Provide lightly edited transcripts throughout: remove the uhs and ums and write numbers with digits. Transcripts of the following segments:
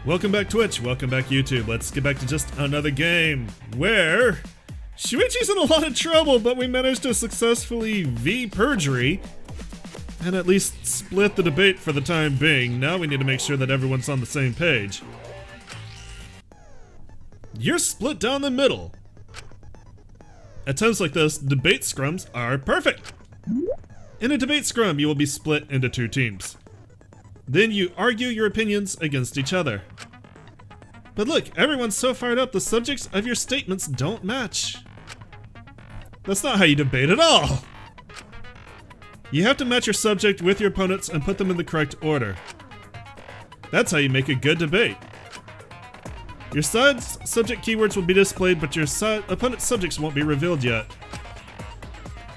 Welcome back Twitch, welcome back YouTube. Let's get back to just another game where Shuichi's in a lot of trouble, but we managed to successfully V-perjury and at least split the debate for the time being. Now we need to make sure that everyone's on the same page. You're split down the middle. At times like this, debate scrums are perfect. In a debate scrum, you will be split into two teams. Then you argue your opinions against each other. But look, everyone's so fired up, the subjects of your statements don't match. That's not how you debate at all. You have to match your subject with your opponents and put them in the correct order. That's how you make a good debate. Your side's subject keywords will be displayed, but your opponent's subjects won't be revealed yet.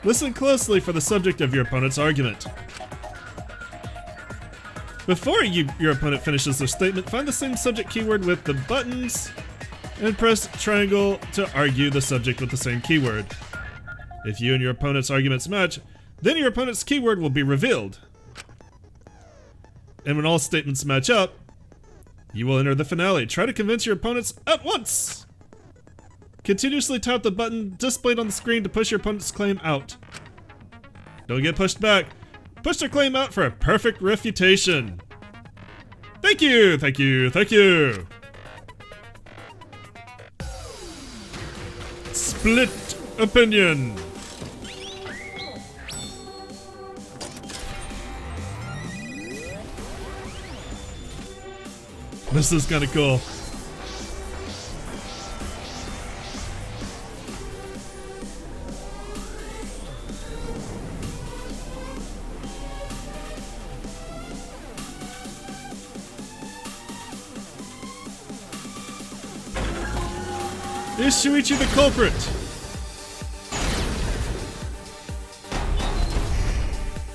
Listen closely for the subject of your opponent's argument. Before your opponent finishes their statement, find the same subject keyword with the buttons and press triangle to argue the subject with the same keyword. If you and your opponent's arguments match, then your opponent's keyword will be revealed. And when all statements match up, you will enter the finale. Try to convince your opponents at once! Continuously tap the button displayed on the screen to push your opponent's claim out. Don't get pushed back. Push their claim out for a perfect refutation. Thank you, thank you, thank you. Split opinion. This is kind of cool. Is Shuichi the culprit?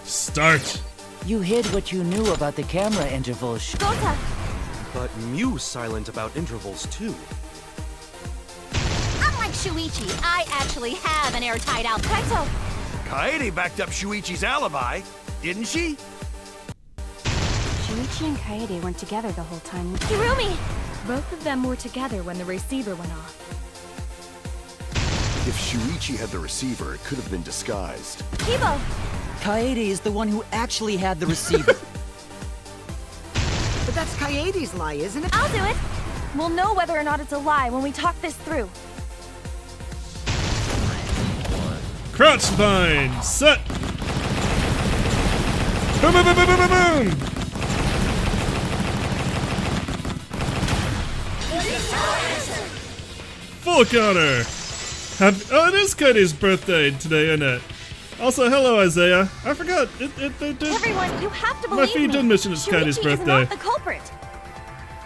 Start. You hid what you knew about the camera intervals. Gota! But Mew's silent about intervals too. Unlike Shuichi, I actually have an airtight out. Kaito! Kaede backed up Shuichi's alibi, didn't she? Shuichi and Kaede weren't together the whole time. Hirumi! Both of them were together when the receiver went off. If Shuichi had the receiver, it could have been disguised. Kibo! Kaede is the one who actually had the receiver. But that's Kaede's lie, isn't it? I'll do it! We'll know whether or not it's a lie when we talk this through. Crouch bind, set. Boom, boom, boom, boom, boom, boom, boom. Full counter. Oh, it is Cody's birthday today, isn't it? Also, hello, Isaiah. I forgot. Everyone, you have to believe My feed me. did mention it's Cody's Shuichi birthday. is not the culprit.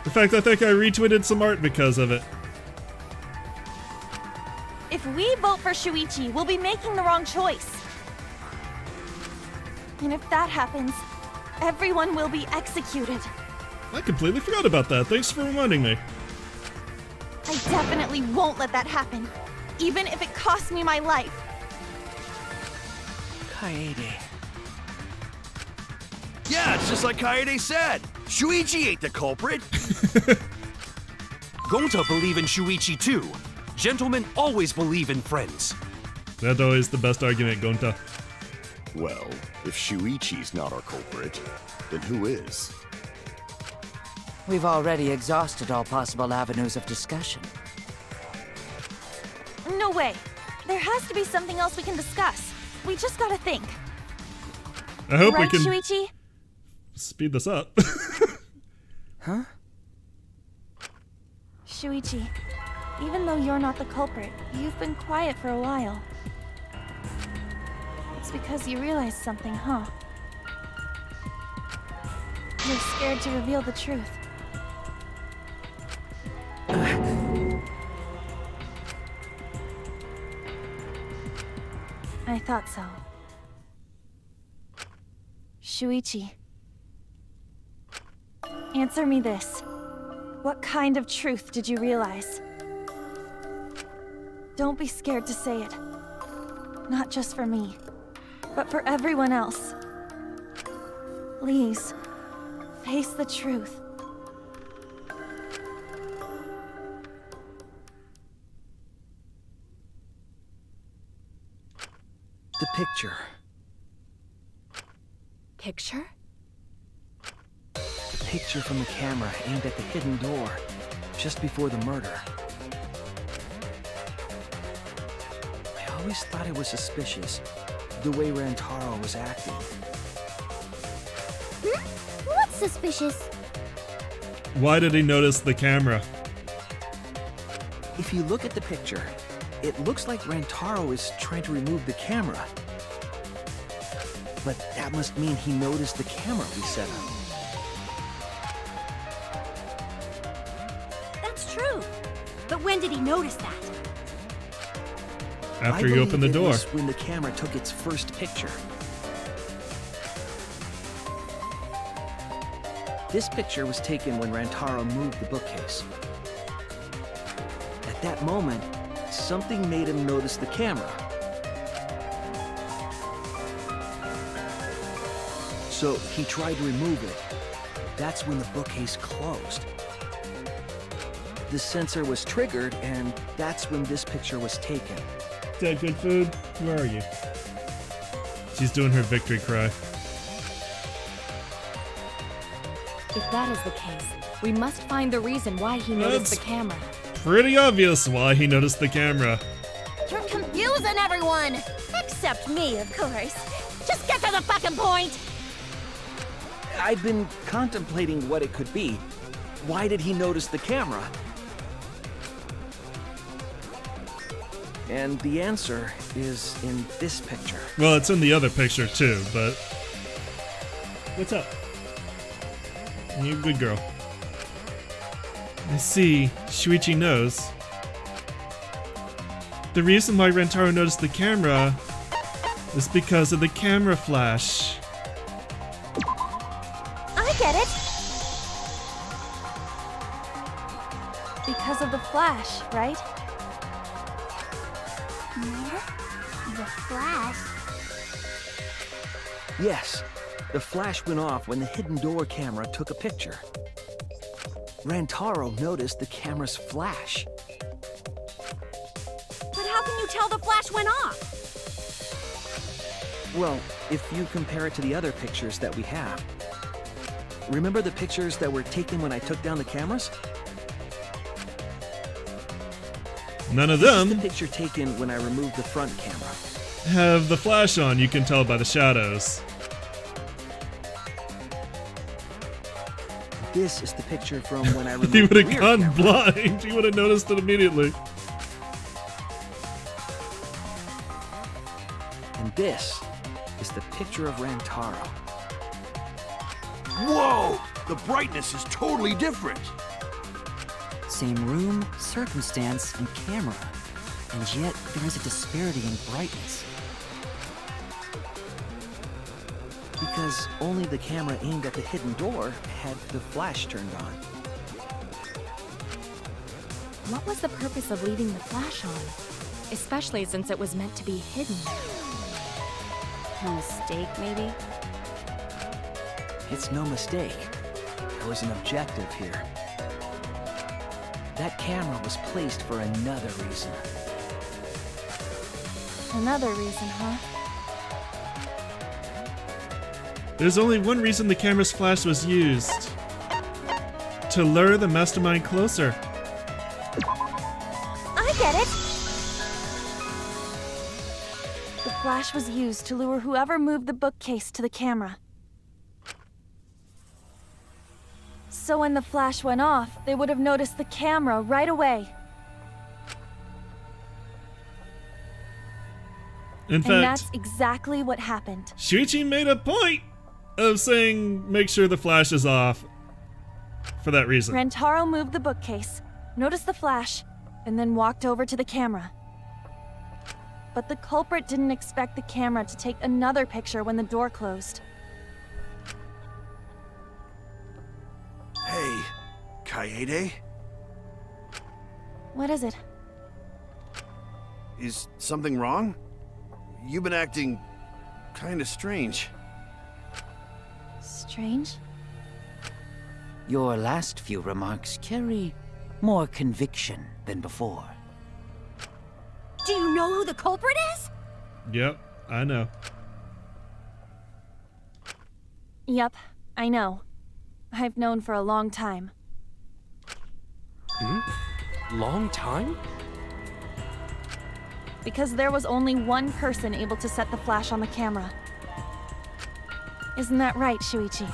In fact, I think I retweeted some art because of it. If we vote for Shuichi, we'll be making the wrong choice. And if that happens, everyone will be executed. I completely forgot about that. Thanks for reminding me. I definitely won't let that happen, even if it costs me my life. Kaede. Yeah, it's just like Kaede said. Shuichi ain't the culprit. Gonta believe in Shuichi too. Gentlemen always believe in friends. That's always the best argument, Gonta. Well, if Shuichi's not our culprit, then who is? We've already exhausted all possible avenues of discussion. No way. There has to be something else we can discuss. We just gotta think. I hope Right, we can Shuichi? speed this up. Huh? Shuichi, even though you're not the culprit, you've been quiet for a while. It's because you realized something, huh? You're scared to reveal the truth. I thought so. Shuichi. Answer me this. What kind of truth did you realize? Don't be scared to say it. Not just for me, but for everyone else. Please, face the truth. the picture. Picture? The picture from the camera aimed at the hidden door, just before the murder. I always thought it was suspicious, the way Rantaro was acting. What's suspicious? Why did he notice the camera? If you look at the picture, it looks like Rantaro is trying to remove the camera. But that must mean he noticed the camera we set up. That's true. But when did he notice that? After he opened the door. It was when the camera took its first picture. This picture was taken when Rantaro moved the bookcase. At that moment, something made him notice the camera. So he tried to remove it. That's when the bookcase closed. The sensor was triggered, and that's when this picture was taken. Is that good food? Where are you? She's doing her victory cry. If that is the case, we must find the reason why he noticed the camera. Pretty obvious why he noticed the camera. You're confusing everyone! Except me, of course. Just get to the fucking point! I've been contemplating what it could be. Why did he notice the camera? And the answer is in this picture. Well, it's in the other picture too, but... What's up? You're a good girl. I see. Shuichi knows. The reason why Rantaro noticed the camera is because of the camera flash. I get it! Because of the flash, right? The flash? Yes, the flash went off when the hidden door camera took a picture. Rantaro noticed the camera's flash. But how can you tell the flash went off? Well, if you compare it to the other pictures that we have. Remember the pictures that were taken when I took down the cameras? None of This is them the picture taken when I removed the front camera. have the flash on, you can tell by the shadows. This is the picture from when I removed He the would have rear gone camera. blind. He would have noticed it immediately. And this is the picture of Rantaro. Whoa! The brightness is totally different. Same room, circumstance, and camera. And yet, there is a disparity in brightness. Because only the camera aimed at the hidden door had the flash turned on. What was the purpose of leaving the flash on? Especially since it was meant to be hidden. A mistake, maybe? It's no mistake. There was an objective here. That camera was placed for another reason. Another reason, huh? There's only one reason the camera's flash was used. To lure the mastermind closer. I get it! The flash was used to lure whoever moved the bookcase to the camera. So when the flash went off, they would have noticed the camera right away. In And fact, that's exactly what happened. Shuichi made a point of saying make sure the flash is off for that reason. Rantaro moved the bookcase, noticed the flash, and then walked over to the camera. But the culprit didn't expect the camera to take another picture when the door closed. Hey, Kaede? What is it? Is something wrong? You've been acting kinda strange. Strange? Your last few remarks carry more conviction than before. Do you know who the culprit is? Yep. I know. Yep, I know. I've known for a long time. Long time? Because there was only one person able to set the flash on the camera. Isn't that right, Shuichi?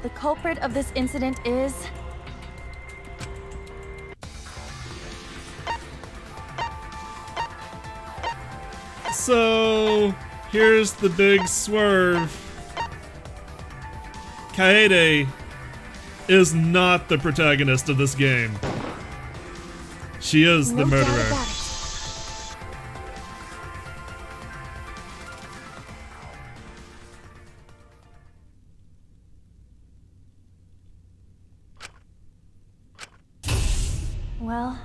The culprit of this incident is... So, here's the big swerve. Kaede is not the protagonist of this game. She is the No doubt murderer. about it. Well,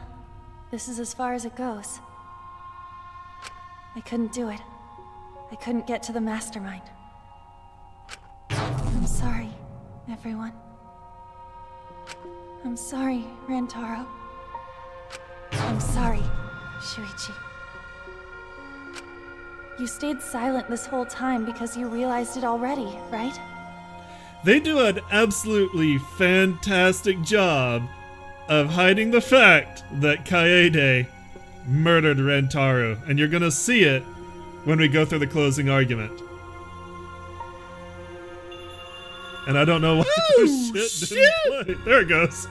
this is as far as it goes. I couldn't do it. I couldn't get to the mastermind. I'm sorry, everyone. I'm sorry, Rantaro. I'm sorry, Shuichi. You stayed silent this whole time because you realized it already, right? They do an absolutely fantastic job of hiding the fact that Kaede murdered Rantaro, and you're gonna see it when we go through the closing argument. And I don't know why this shit didn't play. There it goes.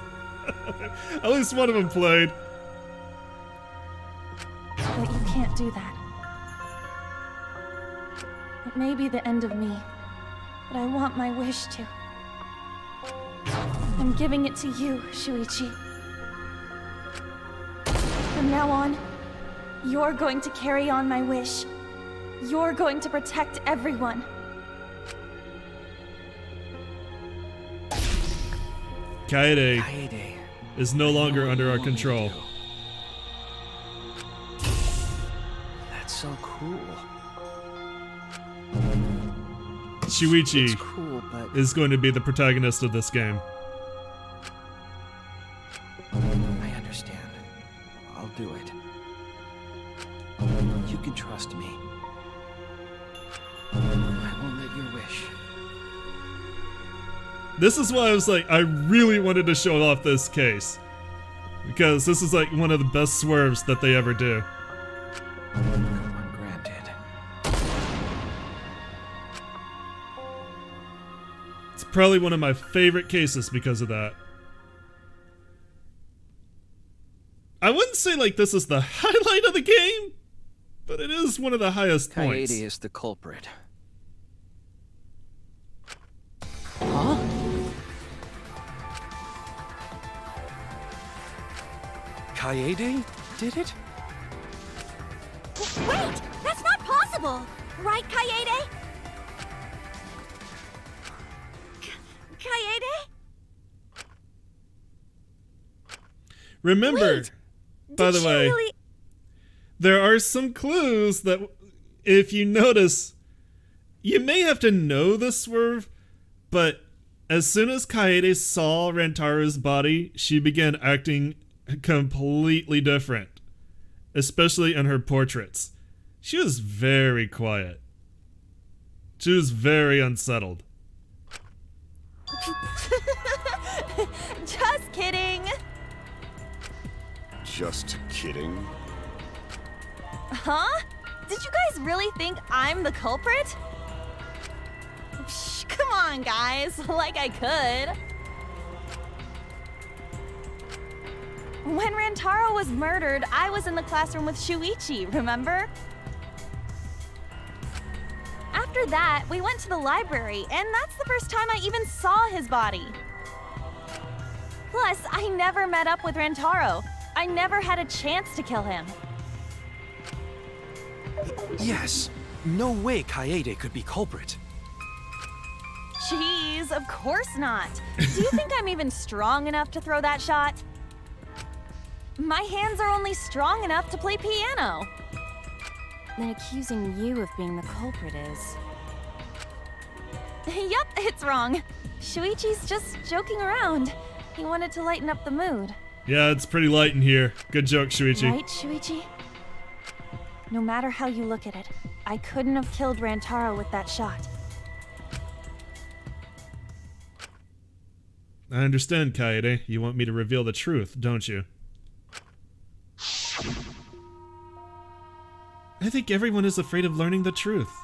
At least one of them played. But you can't do that. It may be the end of me, but I want my wish to. I'm giving it to you, Shuichi. From now on, you're going to carry on my wish. You're going to protect everyone. Kaede Kaede. is no longer under our control. That's so cool. Shuichi It's cool, but is going to be the protagonist of this game. I understand. I'll do it. You can trust me. I won't let your wish. This is why I was like, I really wanted to show off this case. Because this is like one of the best swerves that they ever do. Granted. It's probably one of my favorite cases because of that. I wouldn't say like this is the highlight of the game, but it is one of the highest points. Kaede is the culprit. Huh? Kaede did it? Wait! That's not possible! Right, Kaede? Kaede? Remember, Wait, by Did the she way, really... there are some clues that, if you notice, you may have to know the swerve, but as soon as Kaede saw Rantaro's body, she began acting completely different, especially in her portraits. She was very quiet. She was very unsettled. Just kidding! Just kidding. Huh? Did you guys really think I'm the culprit? Psh, come on, guys. Like I could. When Rantaro was murdered, I was in the classroom with Shuichi, remember? After that, we went to the library, and that's the first time I even saw his body. Plus, I never met up with Rantaro. I never had a chance to kill him. Yes. No way Kaede could be culprit. Jeez, of course not. Do you think I'm even strong enough to throw that shot? My hands are only strong enough to play piano. Then accusing you of being the culprit is... Yep, it's wrong. Shuichi's just joking around. He wanted to lighten up the mood. Yeah, it's pretty light in here. Good joke, Shuichi. Right, Shuichi? No matter how you look at it, I couldn't have killed Rantaro with that shot. I understand, Kaede. You want me to reveal the truth, don't you? I think everyone is afraid of learning the truth.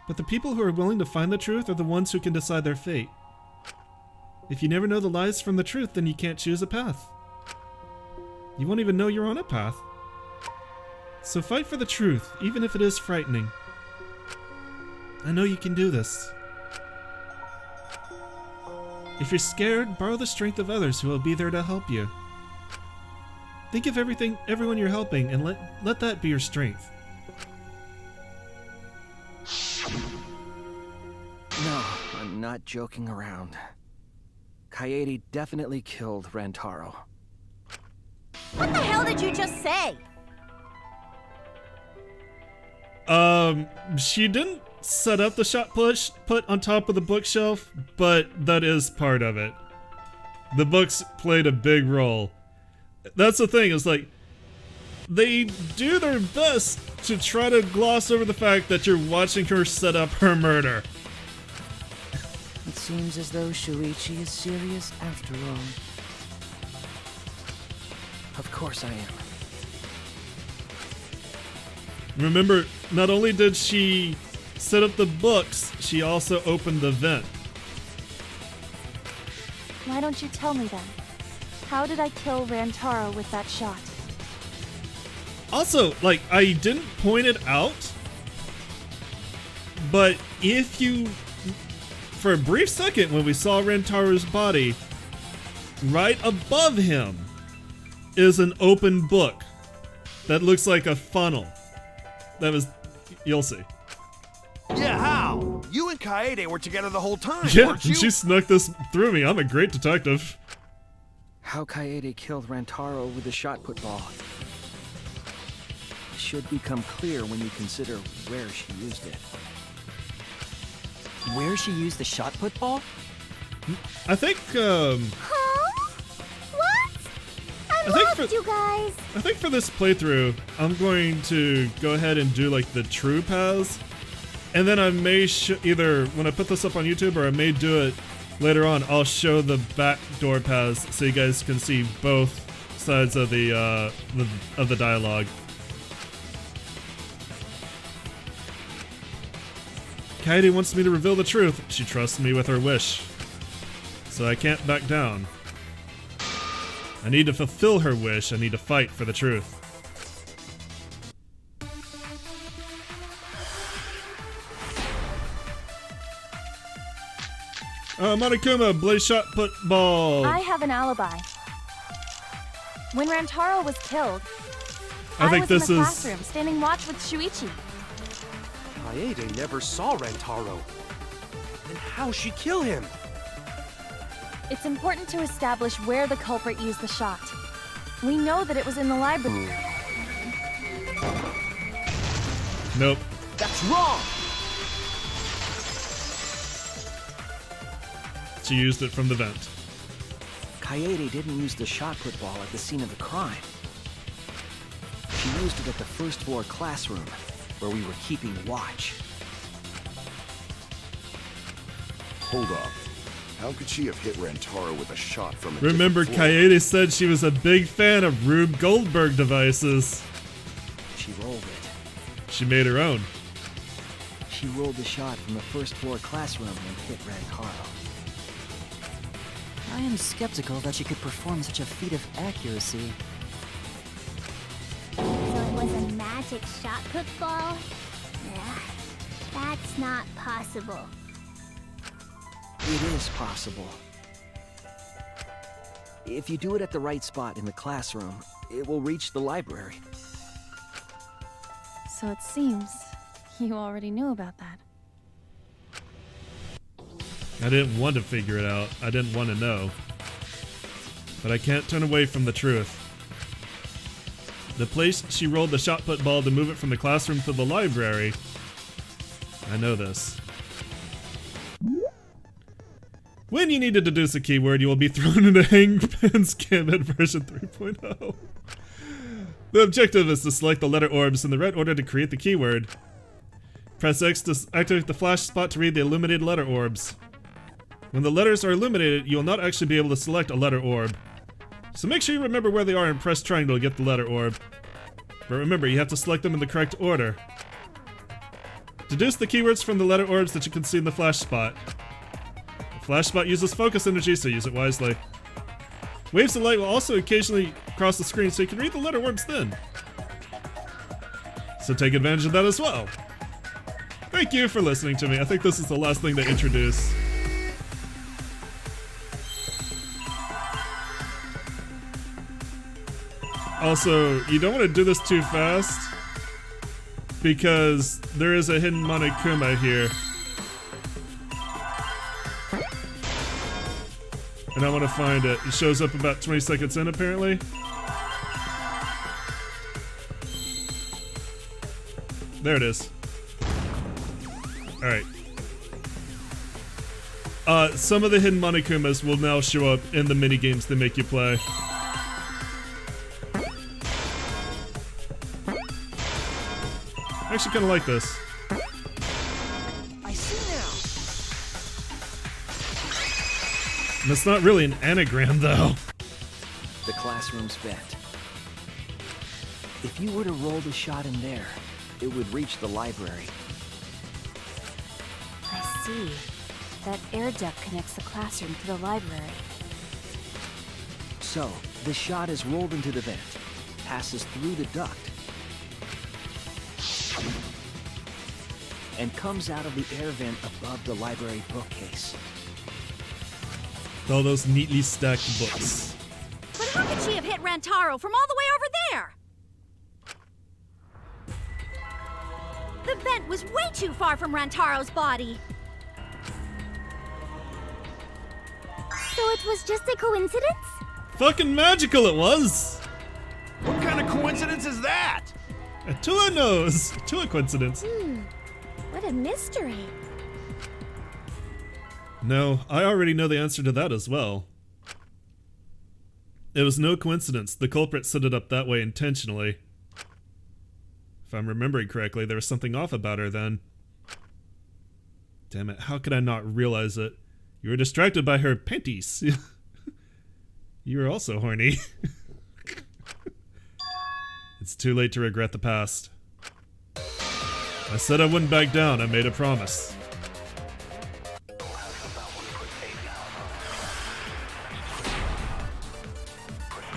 But the people who are willing to find the truth are the ones who can decide their fate. If you never know the lies from the truth, then you can't choose a path. You won't even know you're on a path. So fight for the truth, even if it is frightening. I know you can do this. If you're scared, borrow the strength of others who will be there to help you. Think of everyone you're helping, and let that be your strength. No, I'm not joking around. Kaede definitely killed Rantaro. What the hell did you just say? She didn't set up the shot put on top of the bookshelf, but that is part of it. The books played a big role. That's the thing, is like, they do their best to try to gloss over the fact that you're watching her set up her murder. It seems as though Shuichi is serious after all. Of course I am. Remember, not only did she set up the books, she also opened the vent. Why don't you tell me then? How did I kill Rantaro with that shot? Also, like, I didn't point it out, but if you, for a brief second when we saw Rantaro's body, right above him is an open book that looks like a funnel. That was, you'll see. Yeah, how? You and Kaede were together the whole time, Yeah, weren't you? she snuck this through me. I'm a great detective. How Kaede killed Rantaro with the shot put ball should become clear when you consider where she used it. Where she used the shot put ball? I think, Huh? What? I think lost for- you guys. I think for this playthrough, I'm going to go ahead and do like the true paths, and then I may either when I put this up on YouTube, or I may do it later on. I'll show the backdoor paths so you guys can see both sides of the dialogue. Kaede wants me to reveal the truth. She trusts me with her wish, so I can't back down. I need to fulfill her wish. I need to fight for the truth. Monokuma, blaze shot put ball. I have an alibi. When Rantaro was killed, I think was this in the is- classroom standing watch with Shuichi. Kaede never saw Rantaro. Then how'd she kill him? It's important to establish where the culprit used the shot. We know that it was in the library. Nope. That's wrong! She used it from the vent. Kaede didn't use the shot put ball at the scene of the crime. She used it at the first floor classroom, where we were keeping watch. Hold up. How could she have hit Rantaro with a shot from a Remember, different floor? Kaede said she was a big fan of Rube Goldberg devices. She rolled it. She made her own. She rolled the shot from the first floor classroom and hit Rantaro. I am skeptical that she could perform such a feat of accuracy. So it was a magic shot put ball? Yeah, that's not possible. It is possible. If you do it at the right spot in the classroom, it will reach the library. So it seems you already knew about that. I didn't want to figure it out. I didn't want to know. But I can't turn away from the truth. The place she rolled the shot put ball to move it from the classroom to the library. I know this. When you need to deduce a keyword, you will be thrown into Hangman's Gambit version 3.0. The objective is to select the letter orbs in the right order to create the keyword. Press X to activate the flash spot to read the illuminated letter orbs. When the letters are illuminated, you will not actually be able to select a letter orb. So make sure you remember where they are and press triangle to get the letter orb. But remember, you have to select them in the correct order. Deduce the keywords from the letter orbs that you can see in the flash spot. The flash spot uses focus energy, so use it wisely. Waves of light will also occasionally cross the screen, so you can read the letter orbs then. So take advantage of that as well. Thank you for listening to me. I think this is the last thing to introduce. Also, you don't want to do this too fast, because there is a hidden Monokuma here. And I want to find it. It shows up about 20 seconds in, apparently. There it is. Alright. Some of the hidden Monokumas will now show up in the minigames they make you play. I actually kind of like this. I see now. And it's not really an anagram, though. The classroom's vent. If you were to roll the shot in there, it would reach the library. I see. That air duct connects the classroom to the library. So, the shot is rolled into the vent, passes through the duct, and comes out of the air vent above the library bookcase. All those neatly stacked books. But how could she have hit Rantaro from all the way over there? The vent was way too far from Rantaro's body. So it was just a coincidence? Fucking magical it was! What kind of coincidence is that? A Tua knows! Tua coincidence. What a mystery. No, I already know the answer to that as well. It was no coincidence. The culprit set it up that way intentionally. If I'm remembering correctly, there was something off about her then. Damn it, how could I not realize it? You were distracted by her panties. You were also horny. It's too late to regret the past. I said I wouldn't back down. I made a promise.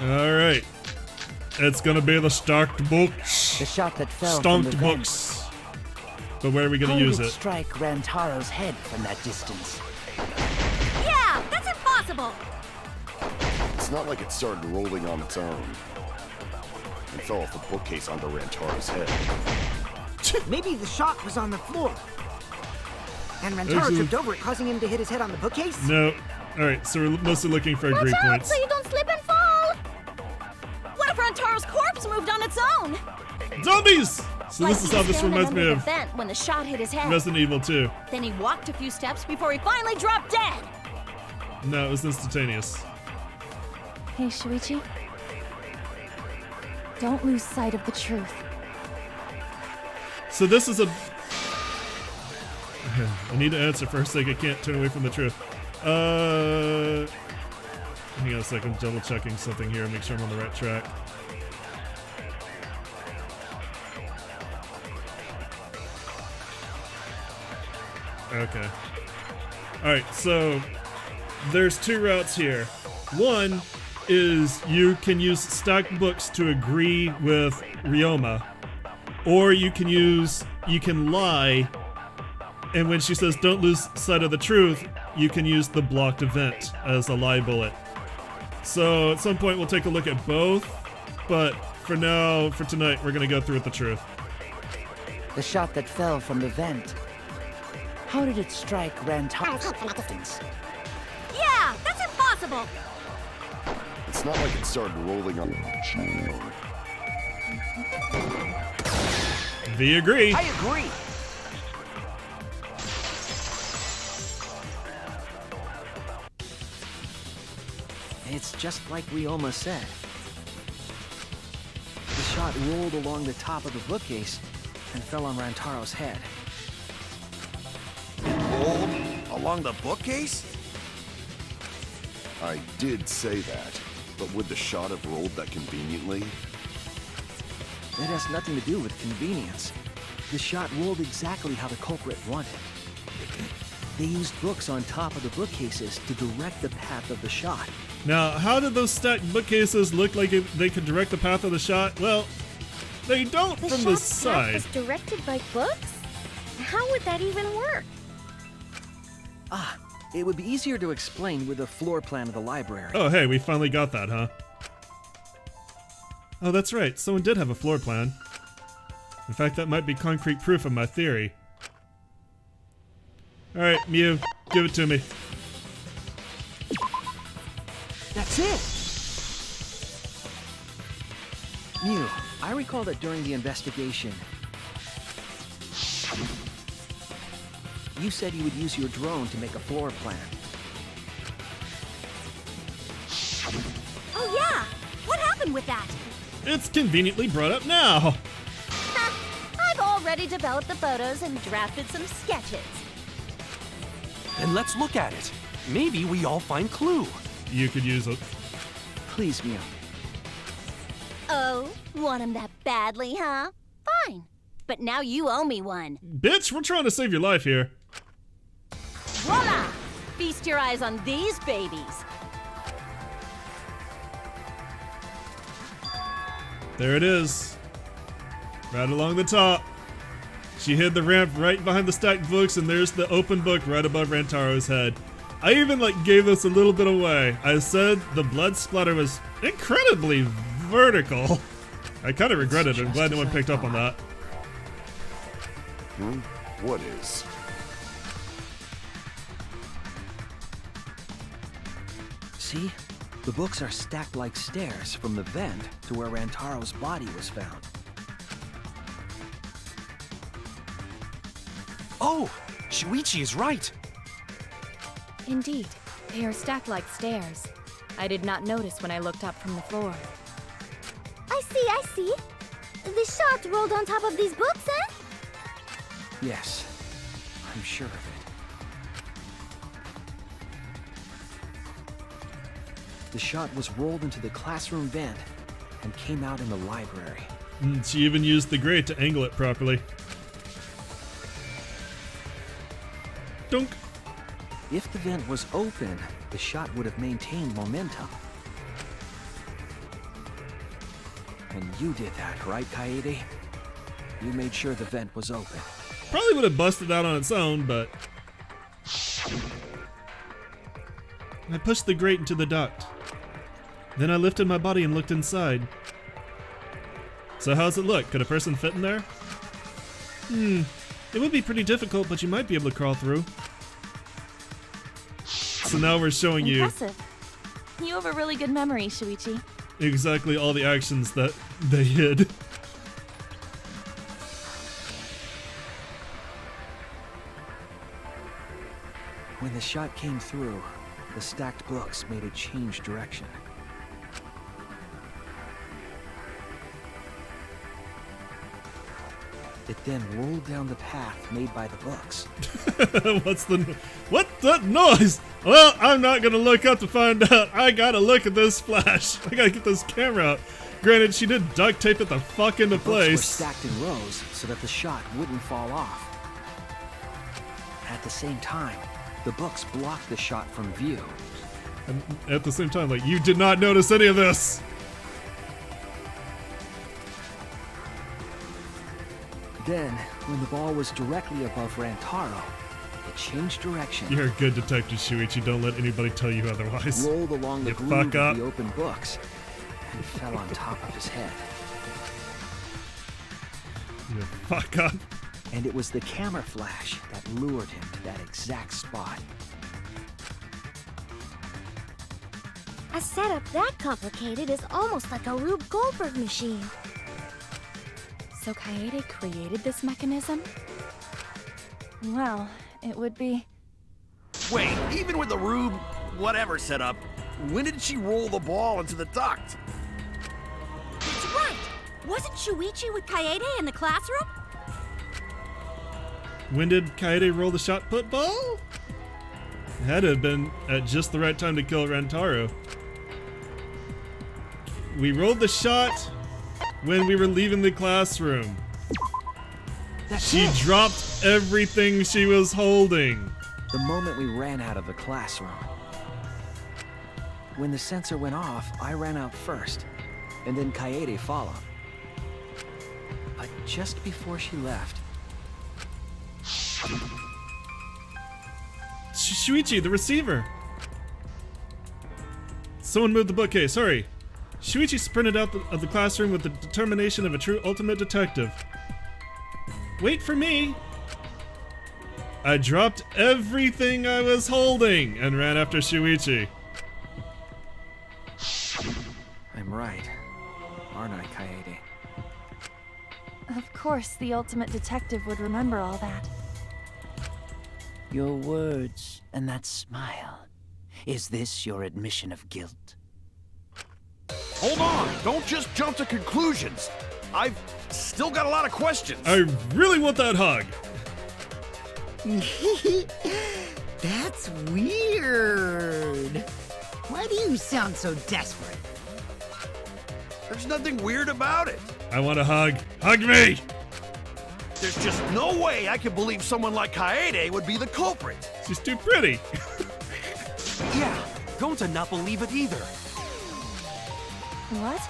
Alright. It's gonna be the stacked books. The shot that fell from the Stonked vent. books. But where are we gonna How use did it it? strike Rantaro's head from that distance? Yeah, that's impossible. It's not like it started rolling on its own and fell off the bookcase onto Rantaro's head. Maybe the shot was on the floor. And Rantaro Excellent. tripped over it, causing him to hit his head on the bookcase? No. Alright, so we're mostly looking for agree Watch out points. so you don't slip and fall. What if Rantaro's corpse moved on its own? Zombies! So Like this is he how was this standing reminds me under of the vent when the shot hit his head. Resident Evil 2. Then he walked a few steps before he finally dropped dead. No, it was instantaneous. Hey, Shuichi. Don't lose sight of the truth. So this is a... I need to answer for a sec. I can't turn away from the truth. Hang on a second. Double checking something here. Make sure I'm on the right track. Okay. Alright, so there's two routes here. One is you can use stacked books to agree with Ryoma. Or you can lie, and when she says don't lose sight of the truth, you can use the blocked event as a lie bullet. So at some point we'll take a look at both, but for now, for tonight, we're gonna go through with the truth. The shot that fell from the vent. How did it strike Rantaro's distance? Yeah, that's impossible. It's not like it started rolling on... V agree. I agree. It's just like Ryoma said. The shot rolled along the top of the bookcase and fell on Rantaro's head. Rolled along the bookcase? I did say that, but would the shot have rolled that conveniently? That has nothing to do with convenience. The shot rolled exactly how the culprit wanted. They used books on top of the bookcases to direct the path of the shot. Now, how did those stacked bookcases look like they could direct the path of the shot? Well, they don't from the side. The shot's path was directed by books? How would that even work? Ah, it would be easier to explain with a floor plan of the library. Oh, hey, we finally got that, huh? Oh, that's right. Someone did have a floor plan. In fact, that might be concrete proof of my theory. Alright, Mew, give it to me. That's it! Mew, I recall that during the investigation, you said you would use your drone to make a floor plan. Oh yeah! What happened with that? It's conveniently brought up now! I've already developed the photos and drafted some sketches. Then let's look at it. Maybe we all find clue. You could use it. Please, Mew. Oh, want him that badly, huh? Fine. But now you owe me one. Bitch, we're trying to save your life here. Voila! Feast your eyes on these babies. There it is. Right along the top. She hid the ramp right behind the stacked books, and there's the open book right above Rantaro's head. I even gave this a little bit away. I said the blood splatter was incredibly vertical. I kind of regret it. I'm glad no one picked up on that. What is? See? The books are stacked like stairs from the vent to where Rantaro's body was found. Oh, Shuichi is right. Indeed, they are stacked like stairs. I did not notice when I looked up from the floor. I see. The shot rolled on top of these books, eh? Yes, I'm sure of it. The shot was rolled into the classroom vent and came out in the library. She even used the grate to angle it properly. Dunk. If the vent was open, the shot would have maintained momentum. And you did that, right, Kaede? You made sure the vent was open. Probably would have busted out on its own, but... I pushed the grate into the duct. Then I lifted my body and looked inside. So how's it look? Could a person fit in there? It would be pretty difficult, but you might be able to crawl through. So now we're showing Impressive. You have a really good memory, Shuichi. you exactly all the actions that they hid. When the shot came through, the stacked books made it change direction. It then rolled down the path made by the books. What that noise? Well, I'm not gonna look up to find out. I gotta look at this flash. I gotta get this camera out. Granted, she did duct tape it the fuck into The books were place. stacked in rows so that the shot wouldn't fall off. At the same time, the books blocked the shot from view. And at the same time, you did not notice any of this. Then, when the ball was directly above Rantaro, it changed direction, You're a good detective, Shuichi. Don't let anybody tell you otherwise. rolled along the You groove fuck up. of the open books, and fell on top of his head. You fuck up. And it was the camera flash that lured him to that exact spot. A setup that complicated is almost like a Rube Goldberg machine. So Kaede created this mechanism? Well, it would be... Wait, even with the Rube whatever setup, when did she roll the ball into the duct? That's right! Wasn't Shuichi with Kaede in the classroom? When did Kaede roll the shot put ball? It had to have been at just the right time to kill Rantaro. We rolled the shot when we were leaving the classroom. She dropped everything she was holding. The moment we ran out of the classroom. When the sensor went off, I ran out first, and then Kaede followed. But just before she left... Shuichi, the receiver! Someone moved the bookcase, hurry! Shuichi sprinted out of the classroom with the determination of a true ultimate detective. Wait for me! I dropped everything I was holding and ran after Shuichi. I'm right, aren't I, Kaede? Of course, the ultimate detective would remember all that. Your words and that smile. Is this your admission of guilt? Hold on! Don't just jump to conclusions! I've still got a lot of questions! I really want that hug! That's weird. Why do you sound so desperate? There's nothing weird about it! I want a hug. Hug me! There's just no way I can believe someone like Kaede would be the culprit! She's too pretty! Yeah, don't not believe it either. What?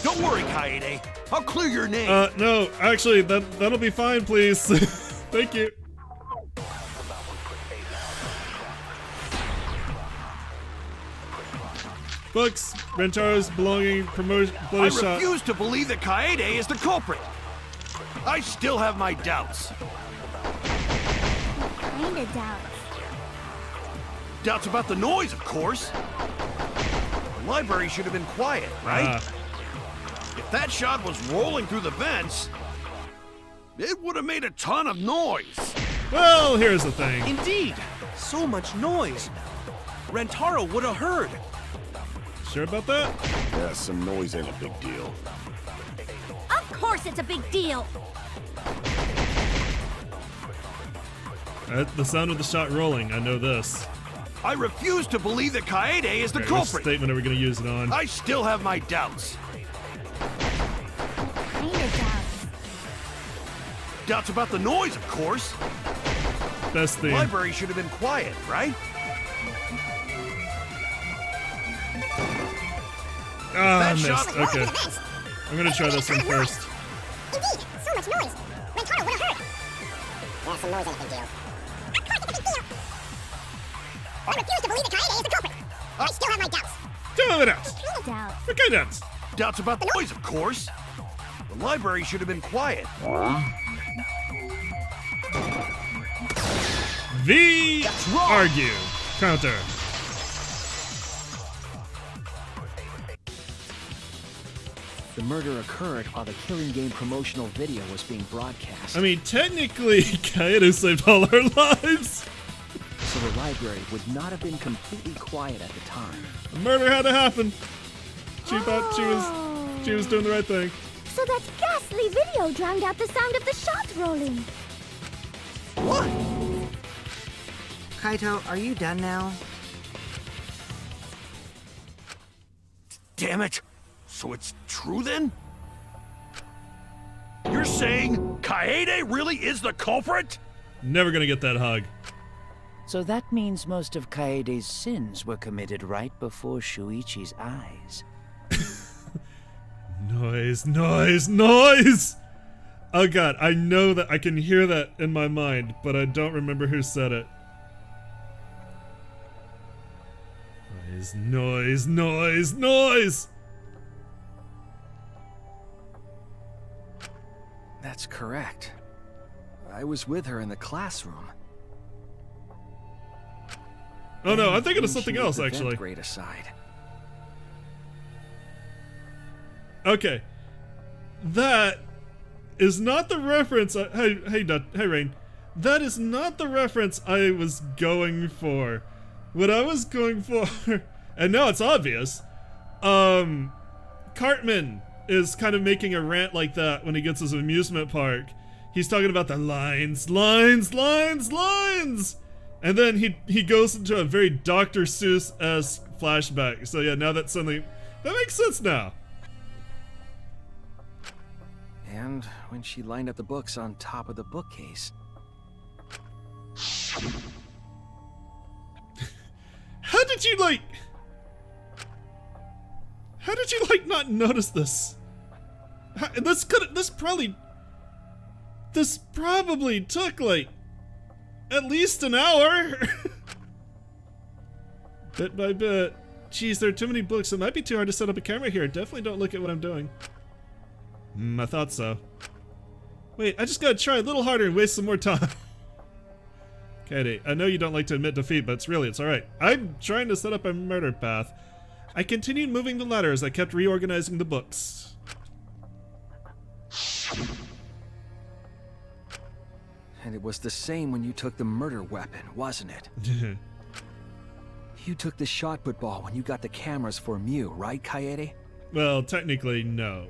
Don't worry, Kaede. I'll clear your name. No, actually, that'll be fine, please. Thank you. Books, Rantaro's belonging, promotion, bloody shot. I refuse to believe that Kaede is the culprit. I still have my doubts. Kinda doubts. Doubts about the noise, of course. The library should have been quiet, right? If that shot was rolling through the vents, it would have made a ton of noise. Well, here's the thing. Indeed, so much noise. Rantaro would have heard. Sure about that? Yeah, some noise ain't a big deal. Of course it's a big deal! The sound of the shot rolling, I know this. I refuse to believe that Kaede is the Which culprit. statement are we going to use it on? I still have my doubts. Kinda doubts. Doubts about the noise, of course. Best The theme. library should have been quiet, right? Ah, That missed. shot- Okay. I'm going to try this one first. Indeed, so much noise. Rantaro would have heard. Yeah, some noise ain't a big deal. Of course it's a big deal! I refuse to believe that Kaede is the culprit. I still have my doubts. Don't have doubts. Kinda doubts. What kind of doubts? Doubts about the noise, of course. The library should have been quiet. V. Argue. Counter. The murder occurred while the Killing Game promotional video was being broadcast. I mean, technically, Kaede saved all our lives. So the library would not have been completely quiet at the time. The murder had to happen. She thought she was doing the right thing. So that ghastly video drowned out the sound of the shot rolling. What? Kaito, are you done now? Damn it! So it's true then? You're saying Kaede really is the culprit? Never gonna get that hug. So that means most of Kaede's sins were committed right before Shuichi's eyes. Noise, noise, noise! Oh god, I know that I can hear that in my mind, but I don't remember who said it. Noise, noise, noise, noise! That's correct. I was with her in the classroom. Oh no, I'm thinking of She something moved else the vent actually. grate aside. Okay. That is not the reference hey Rain. That is not the reference I was going for. What I was going for, and now it's obvious. Cartman is kind of making a rant like that when he gets his amusement park. He's talking about the lines, lines, lines, lines! And then he goes into a very Dr. Seuss-esque flashback. So yeah, now that suddenly, that makes sense now. And when she lined up the books on top of the bookcase. How did you not notice this? This probably took like at least an hour. Bit by bit. Jeez, there are too many books. It might be too hard to set up a camera here. Definitely don't look at what I'm doing. I thought so. Wait, I just gotta try a little harder and waste some more time. Katie, I know you don't like to admit defeat, but it's alright. I'm trying to set up a murder path. I continued moving the ladder as I kept reorganizing the books. And it was the same when you took the murder weapon, wasn't it? You took the shot put ball when you got the cameras for Mew, right, Kaede? Well, technically, no.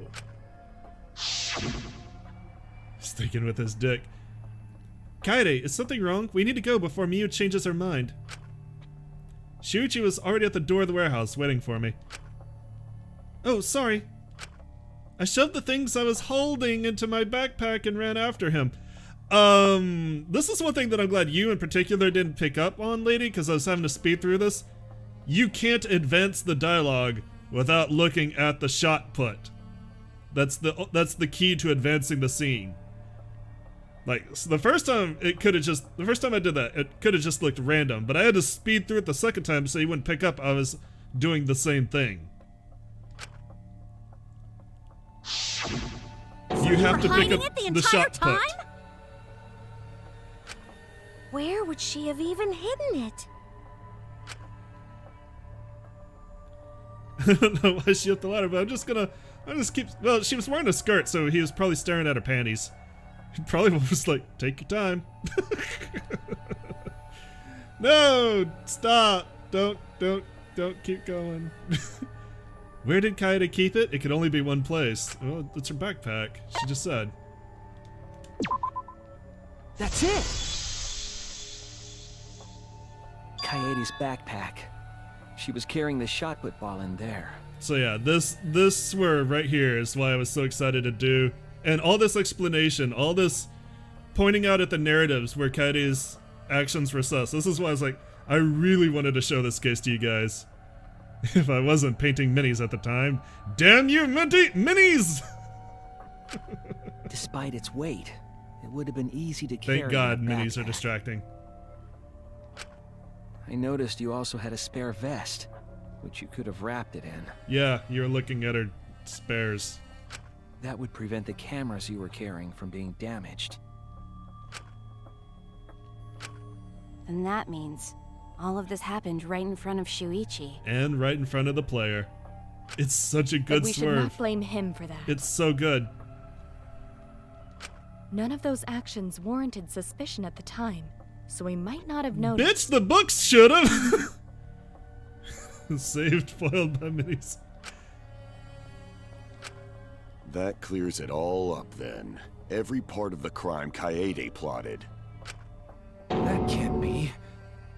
He's thinking with his dick. Kaede, is something wrong? We need to go before Mew changes her mind. Shuichi was already at the door of the warehouse waiting for me. Oh, sorry. I shoved the things I was holding into my backpack and ran after him. This is one thing that I'm glad you in particular didn't pick up on, lady, because I was having to speed through this. You can't advance the dialogue without looking at the shot put. That's the key to advancing the scene. Like, so the first time I did that, it could have just looked random, but I had to speed through it the second time so you wouldn't pick up I was doing the same thing. You have to pick up the shot put. Where would she have even hidden it? I don't know why she up the ladder, but well, she was wearing a skirt, so he was probably staring at her panties. He probably was like, take your time. No, stop. Don't keep going. Where did Kaede keep it? It could only be one place. Well, it's her backpack. She just said. That's it! Kaede's backpack. She was carrying the shot put ball in there. So yeah, this swerve right here is why I was so excited to do. And all this explanation, all this pointing out at the narratives where Kaede's actions were sus. This is why I was like, I really wanted to show this case to you guys. If I wasn't painting minis at the time. Damn you, minis! Despite its weight, it would have been easy to carry. Thank God in a minis are backpack. distracting. I noticed you also had a spare vest, which you could have wrapped it in. Yeah, you're looking at her spares. That would prevent the cameras you were carrying from being damaged. And that means all of this happened right in front of Shuichi. And right in front of the player. It's such a good But we swerve. should not blame him for that. It's so good. None of those actions warranted suspicion at the time, so we might not have noticed. Bitch, the books should've! Saved, foiled by minis. That clears it all up then. Every part of the crime Kaede plotted. That can't be.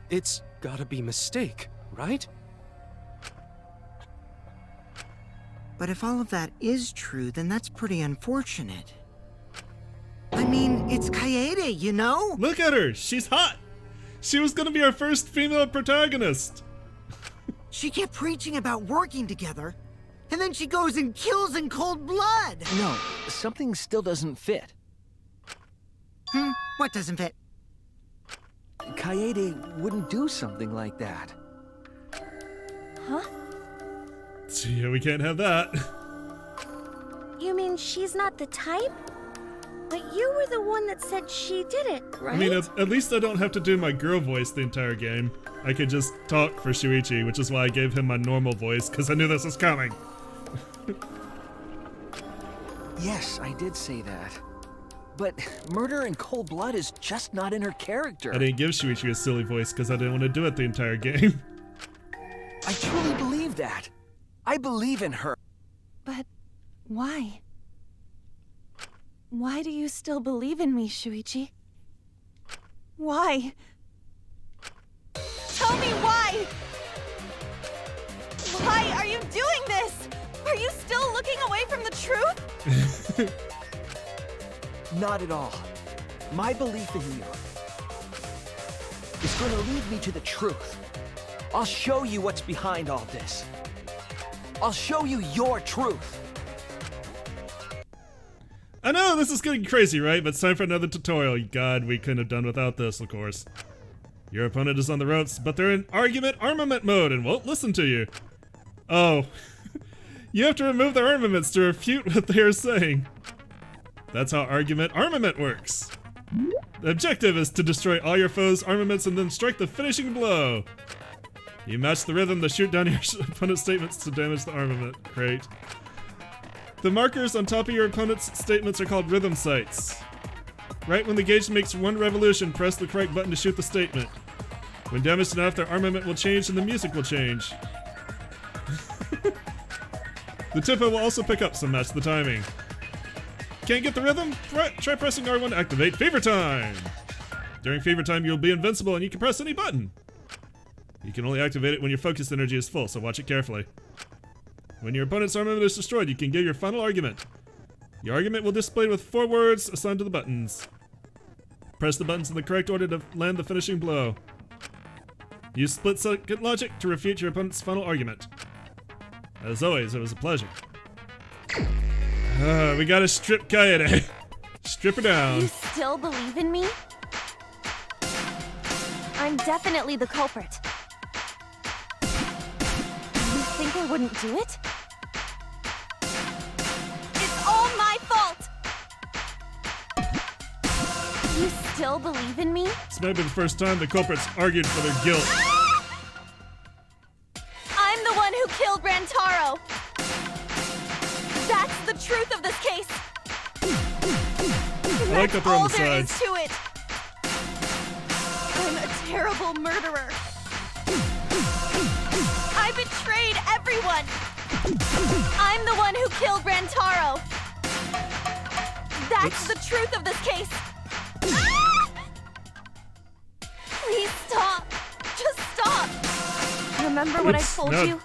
It's gotta be mistake, right? But if all of that is true, then that's pretty unfortunate. I mean, it's Kaede, you know? Look at her! She's hot! She was gonna be our first female protagonist! She kept preaching about working together, and then she goes and kills in cold blood! No, something still doesn't fit. What doesn't fit? Kaede wouldn't do something like that. Huh? So yeah, we can't have that. You mean she's not the type? But you were the one that said she did it, right? I mean, at least I don't have to do my girl voice the entire game. I could just talk for Shuichi, which is why I gave him my normal voice, because I knew this was coming. Yes, I did say that. But murder in cold blood is just not in her character. I didn't give Shuichi a silly voice because I didn't want to do it the entire game. I truly believe that. I believe in her. But Why? Why do you still believe in me, Shuichi? Why? Tell me why! Why are you doing this? Are you still looking away from the truth? Not at all. My belief in you is going to lead me to the truth. I'll show you what's behind all this. I'll show you your truth. I know this is getting crazy, right? But it's time for another tutorial. God, we couldn't have done without this, of course. Your opponent is on the ropes, but they're in argument armament mode and won't listen to you. Oh. You have to remove their armaments to refute what they are saying. That's how argument armament works. The objective is to destroy all your foes' armaments and then strike the finishing blow. You match the rhythm to shoot down your opponent's statements to damage the armament. Great. The markers on top of your opponent's statements are called rhythm sights. Right when the gauge makes one revolution, press the correct button to shoot the statement. When damaged enough, their armament will change and the music will change. The tempo will also pick up, so match the timing. Can't get the rhythm? Try pressing R1 to activate Fever Time! During Fever Time, you'll be invincible and you can press any button. You can only activate it when your focus energy is full, so watch it carefully. When your opponent's armament is destroyed, you can give your final argument. Your argument will display with 4 words assigned to the buttons. Press the buttons in the correct order to land the finishing blow. Use split-second logic to refute your opponent's final argument. As always, it was a pleasure. We gotta strip Kaede. Strip her down. You still believe in me? I'm definitely the culprit. You think I wouldn't do it? It's all my fault! You still believe in me? This might be the first time the culprits argued for their guilt. I'm the one who killed Rantaro! That's the truth of this case! I like that they're on the That's all there is sides. to it! I'm a terrible murderer. I betrayed everyone! I'm the one who killed Rantaro! That's the truth of this case! Please stop! Just stop! Remember what I told you?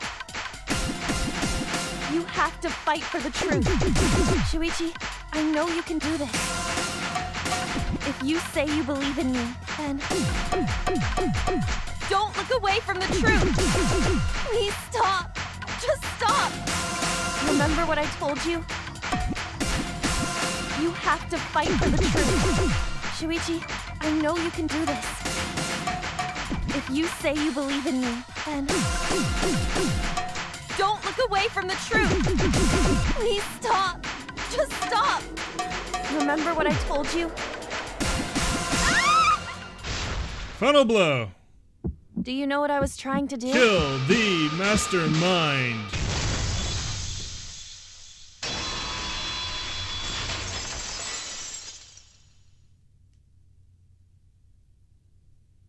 You have to fight for the truth. Shuichi, I know you can do this. If you say you believe in me, then don't look away from the truth. Please stop. Just stop. Remember what I told you? You have to fight for the truth. Shuichi, I know you can do this. If you say you believe in me, then don't look away from the truth. Please stop. Just stop. Remember what I told you? Final blow. Do you know what I was trying to do? Kill the mastermind.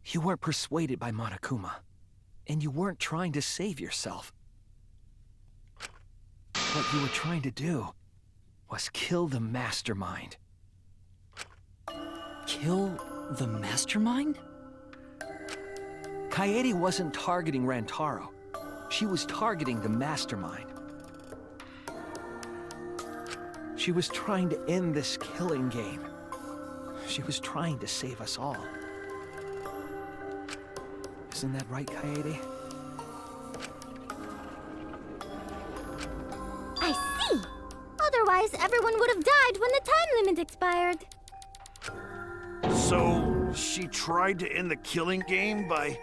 You weren't persuaded by Monokuma, and you weren't trying to save yourself. What you were trying to do was kill the mastermind. Kill the mastermind? Kaede wasn't targeting Rantaro. She was targeting the mastermind. She was trying to end this killing game. She was trying to save us all. Isn't that right, Kaede? I see. Otherwise, everyone would have died when the time limit expired. So, she tried to end the killing game by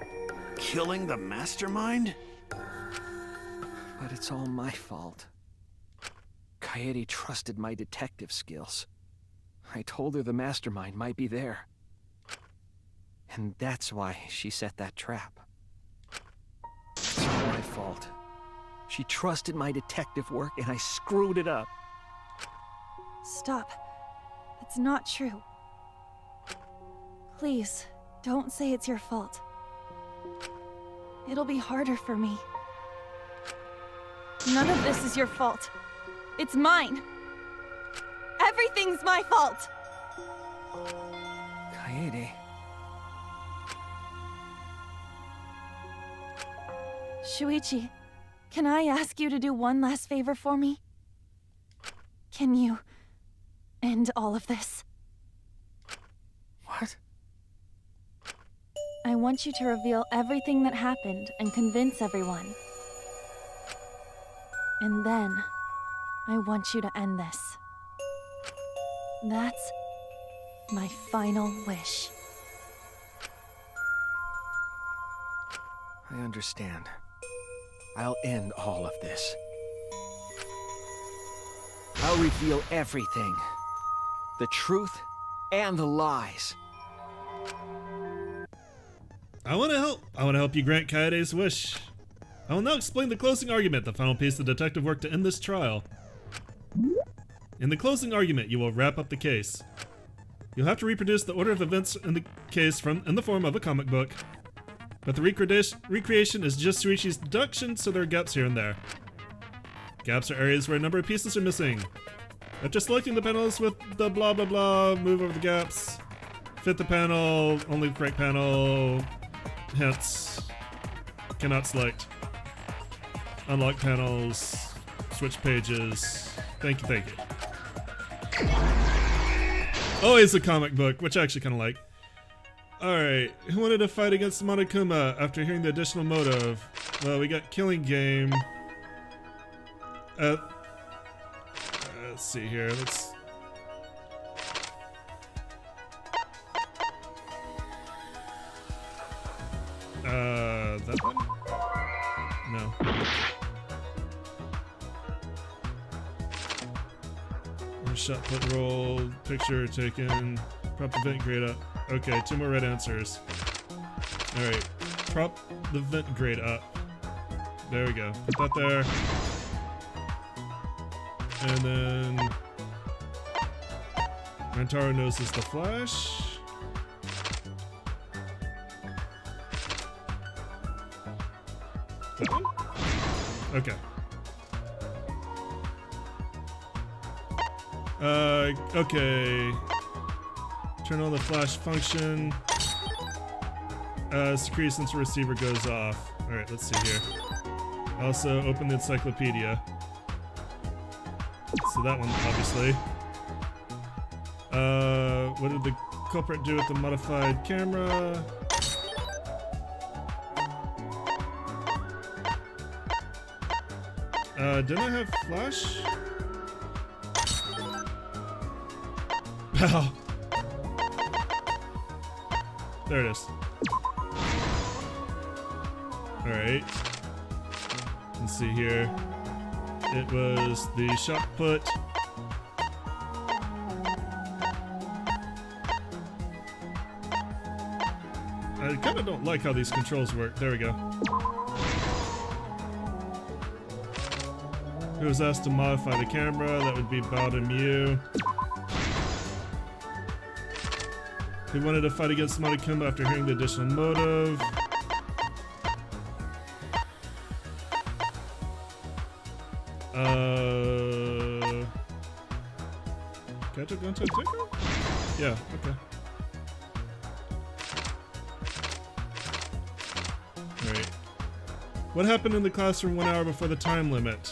killing the mastermind? But it's all my fault. Kaede trusted my detective skills. I told her the mastermind might be there. And that's why she set that trap. It's all my fault. She trusted my detective work and I screwed it up. Stop. It's not true. Please, don't say it's your fault. It'll be harder for me. None of this is your fault. It's mine. Everything's my fault. Kaede. Shuichi, can I ask you to do one last favor for me? Can you end all of this? What? I want you to reveal everything that happened and convince everyone. And then, I want you to end this. That's my final wish. I understand. I'll end all of this. I'll reveal everything. The truth and the lies. I want to help. I want to help you grant Kaede's wish. I will now explain the closing argument, the final piece of detective work to end this trial. In the closing argument, you will wrap up the case. You'll have to reproduce the order of events in the case in the form of a comic book. But the recreation is just Shuichi's deduction, so there are gaps here and there. Gaps are areas where a number of pieces are missing. After selecting the panels with the blah blah blah, move over the gaps. Fit the panel, only the correct panel. Hence, cannot select. Unlock panels, switch pages. Thank you, thank you. Always a comic book, which I actually kind of like. Alright, who wanted to fight against Monokuma after hearing the additional motive? Well, we got Killing Game. Let's see here, let's... that one? No. Shot put roll, picture taken, prop the vent grade up. Okay, 2 more red answers. Alright, prop the vent grade up. There we go. Put that there. And then Rantaro notices the flash. That one? Okay. Okay. Turn on the flash function. Security sensor receiver goes off. Alright, let's see here. Also, open the encyclopedia. So that one, obviously. What did the culprit do with the modified camera? Didn't I have flash? Wow. There it is. Alright. Let's see here. It was the shot put. I kind of don't like how these controls work. There we go. Who was asked to modify the camera? That would be Bowden Mew. Who wanted to fight against Monokuma after hearing the additional motive? Gato Gonto Ticker? Yeah, okay. Alright. What happened in the classroom 1 hour before the time limit?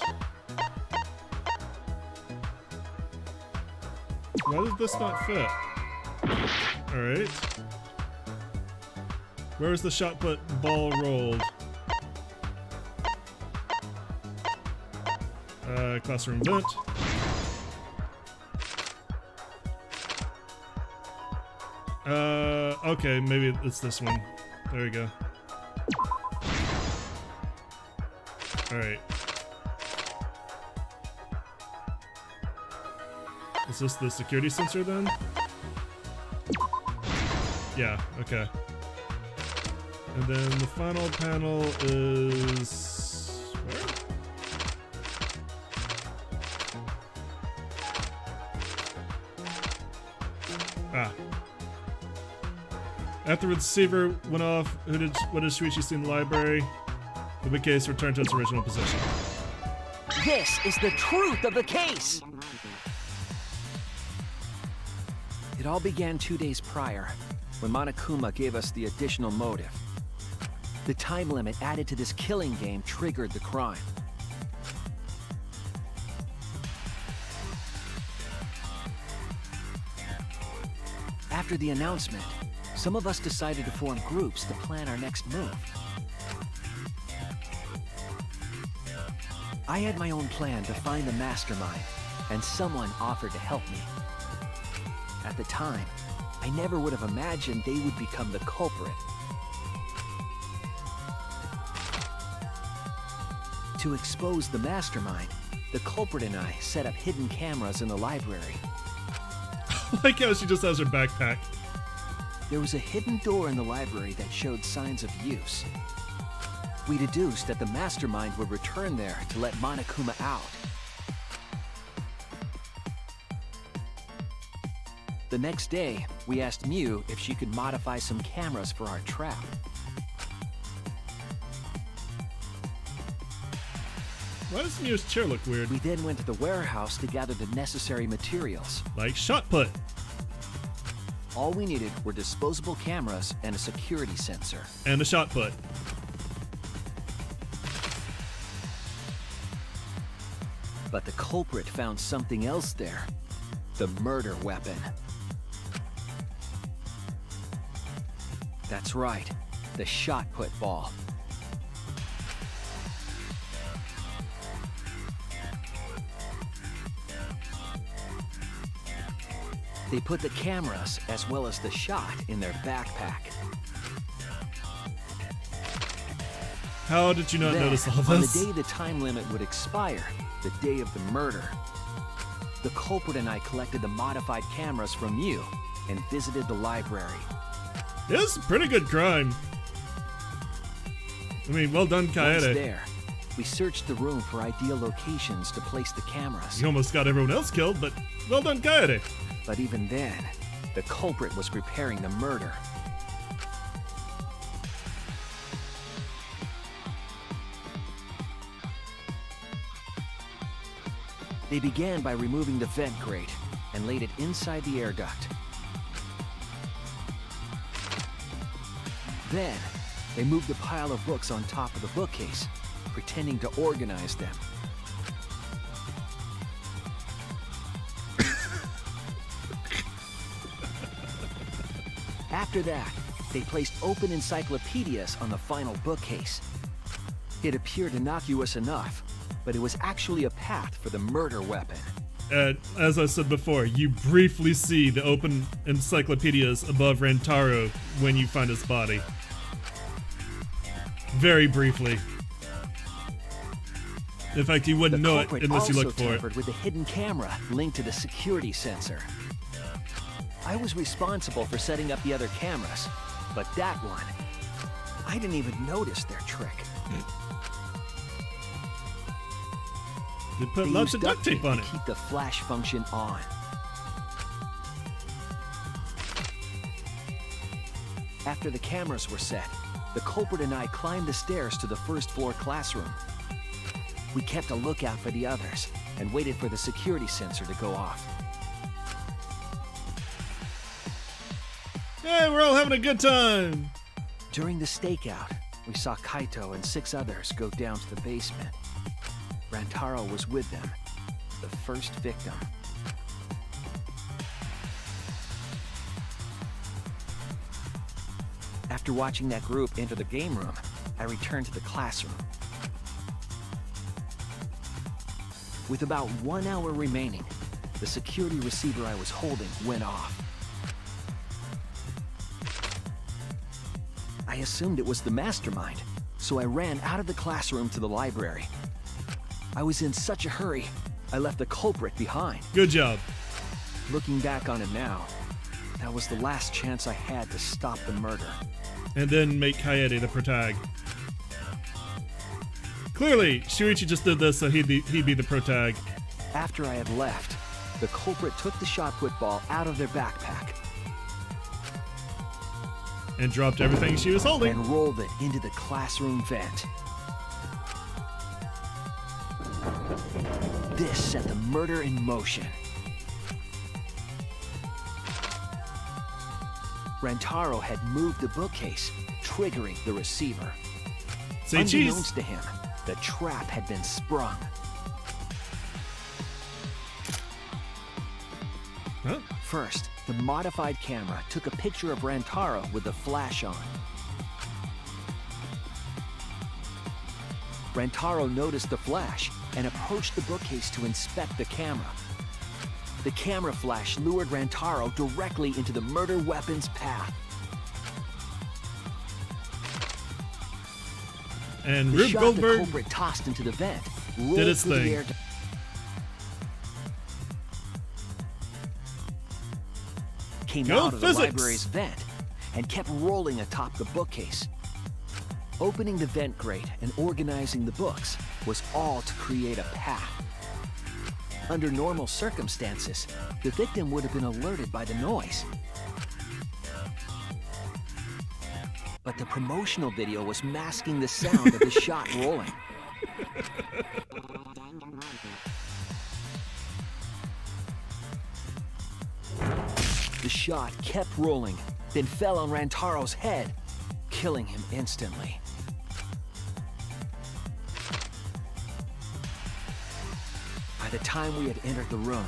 Why did this not fit? Alright. Where was the shot put ball rolled? Classroom vent. Okay, maybe it's this one. There we go. Alright. Is this the security sensor then? Yeah, okay. And then the final panel is... where? Ah. After the receiver went off, what did Shuichi see in the library? The bookcase returned to its original position. This is the truth of the case! It all began 2 days prior, when Monokuma gave us the additional motive. The time limit added to this killing game triggered the crime. After the announcement, some of us decided to form groups to plan our next move. I had my own plan to find the mastermind, and someone offered to help me. At the time, I never would have imagined they would become the culprit. To expose the mastermind, the culprit and I set up hidden cameras in the library. Like how she just has her backpack. There was a hidden door in the library that showed signs of use. We deduced that the mastermind would return there to let Monokuma out. The next day, we asked Mew if she could modify some cameras for our trap. Why does Mew's chair look weird? We then went to the warehouse to gather the necessary materials. Like shot put. All we needed were disposable cameras and a security sensor. And a shot put. But the culprit found something else there. The murder weapon. That's right, the shot put ball. They put the cameras as well as the shot in their backpack. How did you not Then, notice all on this? the day the time limit would expire, the day of the murder, the culprit and I collected the modified cameras from Mew and visited the library. It's a pretty good crime. I mean, well done, Once Kaede. there, we searched the room for ideal locations to place the cameras. You almost got everyone else killed, but well done, Kaede. But even then, the culprit was preparing the murder. They began by removing the vent grate and laid it inside the air duct. Then, they moved a pile of books on top of the bookcase, pretending to organize them. After that, they placed open encyclopedias on the final bookcase. It appeared innocuous enough, but it was actually a path for the murder weapon. As I said before, you briefly see the open encyclopedias above Rantaro when you find his body. Very briefly. In fact, you wouldn't know it unless you look for it. The culprit also tampered with the hidden camera linked to the security sensor. I was responsible for setting up the other cameras, but that one, I didn't even notice their trick. They put lots of duct tape on it. To keep the flash function on. After the cameras were set, the culprit and I climbed the stairs to the first floor classroom. We kept a lookout for the others and waited for the security sensor to go off. Hey, we're all having a good time! During the stakeout, we saw Kaito and 6 others go down to the basement. Rantaro was with them, the first victim. After watching that group enter the game room, I returned to the classroom. With about 1 hour remaining, the security receiver I was holding went off. I assumed it was the mastermind, so I ran out of the classroom to the library. I was in such a hurry, I left the culprit behind. Good job. Looking back on it now, that was the last chance I had to stop the murder. And then make Kaede the protag. Clearly, Shuichi just did this so he'd be the protag. After I had left, the culprit took the shot put ball out of their backpack And dropped everything she was holding. and rolled it into the classroom vent. This set the murder in motion. Rantaro had moved the bookcase, triggering the receiver. Say Unbeknownst cheese. to him, the trap had been sprung. Huh? First, the modified camera took a picture of Rantaro with the flash on. Rantaro noticed the flash and approached the bookcase to inspect the camera. The camera flash lured Rantaro directly into the murder weapon's path. And The Rube shot Goldberg the culprit tossed into the vent rolled did its through the thing. air came Go out of the physics! library's vent and kept rolling atop the bookcase. Opening the vent grate and organizing the books was all to create a path. Under normal circumstances, the victim would have been alerted by the noise. But the promotional video was masking the sound of the shot rolling. The shot kept rolling, then fell on Rantaro's head, killing him instantly. By the time we had entered the room,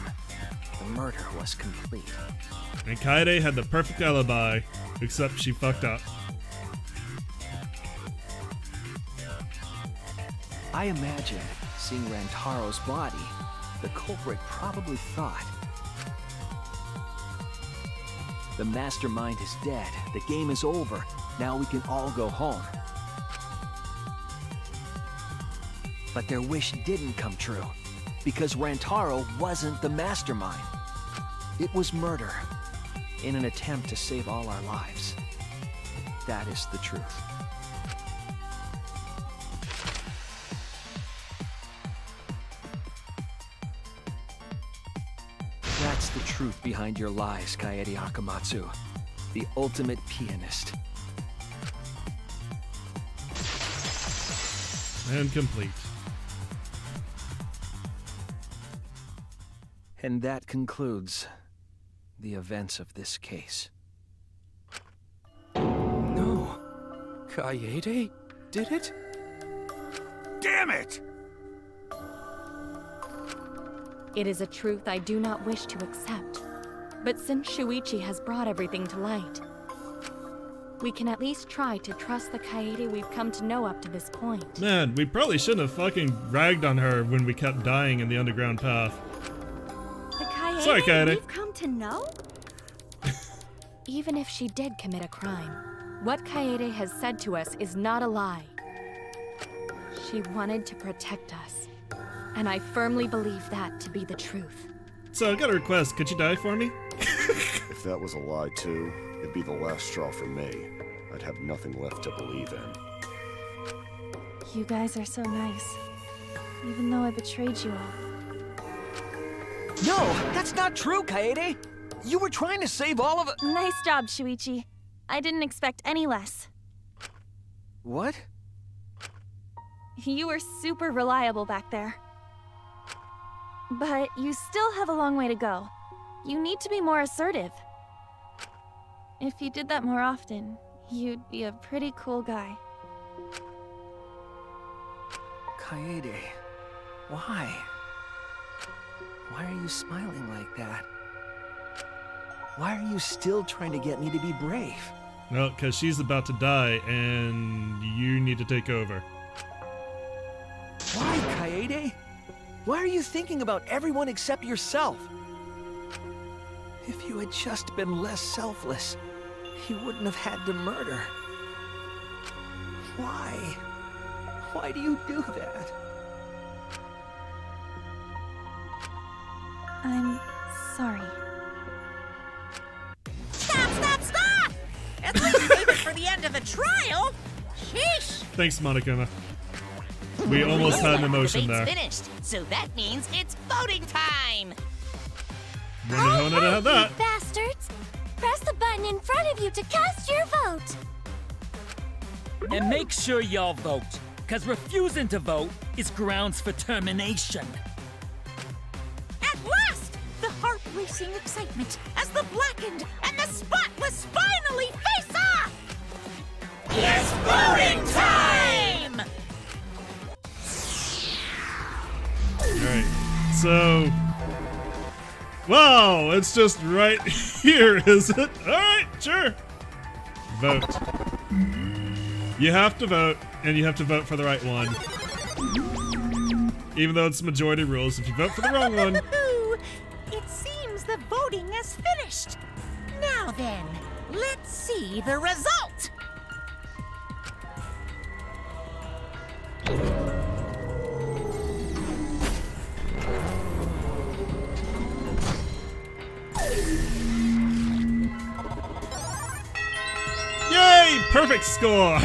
the murder was complete. And Kaede had the perfect alibi, except she fucked up. I imagine, seeing Rantaro's body, the culprit probably thought, the mastermind is dead, the game is over, now we can all go home. But their wish didn't come true, because Rantaro wasn't the mastermind. It was murder, in an attempt to save all our lives. That is the truth. That's the truth behind your lies, Kaede Akamatsu. The ultimate pianist. And complete. And that concludes the events of this case. No. Kaede did it? Damn it! It is a truth I do not wish to accept. But since Shuichi has brought everything to light, we can at least try to trust the Kaede we've come to know up to this point. Man, we probably shouldn't have fucking ragged on her when we kept dying in the underground path. The Kaede Sorry, Kaede. we've come to know? Even if she did commit a crime, what Kaede has said to us is not a lie. She wanted to protect us. And I firmly believe that to be the truth. So I got a request. Could you die for me? If that was a lie too, it'd be the last straw for me. I'd have nothing left to believe in. You guys are so nice. Even though I betrayed you all. No, that's not true, Kaede! You were trying to save all of it. Nice job, Shuichi. I didn't expect any less. What? You were super reliable back there. But you still have a long way to go. You need to be more assertive. If you did that more often, you'd be a pretty cool guy. Kaede, why? Why are you smiling like that? Why are you still trying to get me to be brave? No, because she's about to die and you need to take over. Why, Kaede? Why are you thinking about everyone except yourself? If you had just been less selfless, you wouldn't have had to murder. Why? Why do you do that? I'm sorry. Stop, stop, stop! At least save it for the end of the trial! Sheesh! Thanks, Monokuma. We almost had an emotion Debate's there. finished, so that means it's voting time! Wouldn't have wanted to have that. Bastards! Press the button in front of you to cast your vote! And make sure y'all vote, because refusing to vote is grounds for termination. At last! The heart-racing excitement as the Blackened and the Spotless finally face off! It's voting time! Alright, so... Wow, it's just right here, is it? Alright, sure. Vote. You have to vote, and you have to vote for the right one. Even though it's majority rules, if you vote for the wrong one... It seems the voting has finished. Now then, let's see the result. Yay! Perfect score!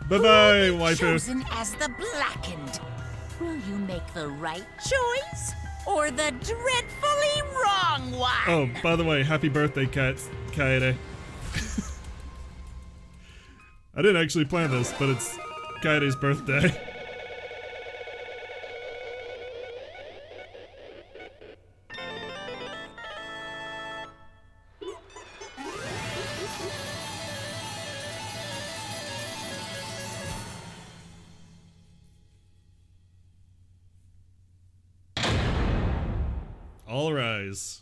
Bye-bye, waifu. Chosen as the Blackened. Will you make the right choice or the dreadfully wrong one? Oh, by the way, happy birthday, Kaede. I didn't actually plan this, but it's Kaede's birthday. All rise.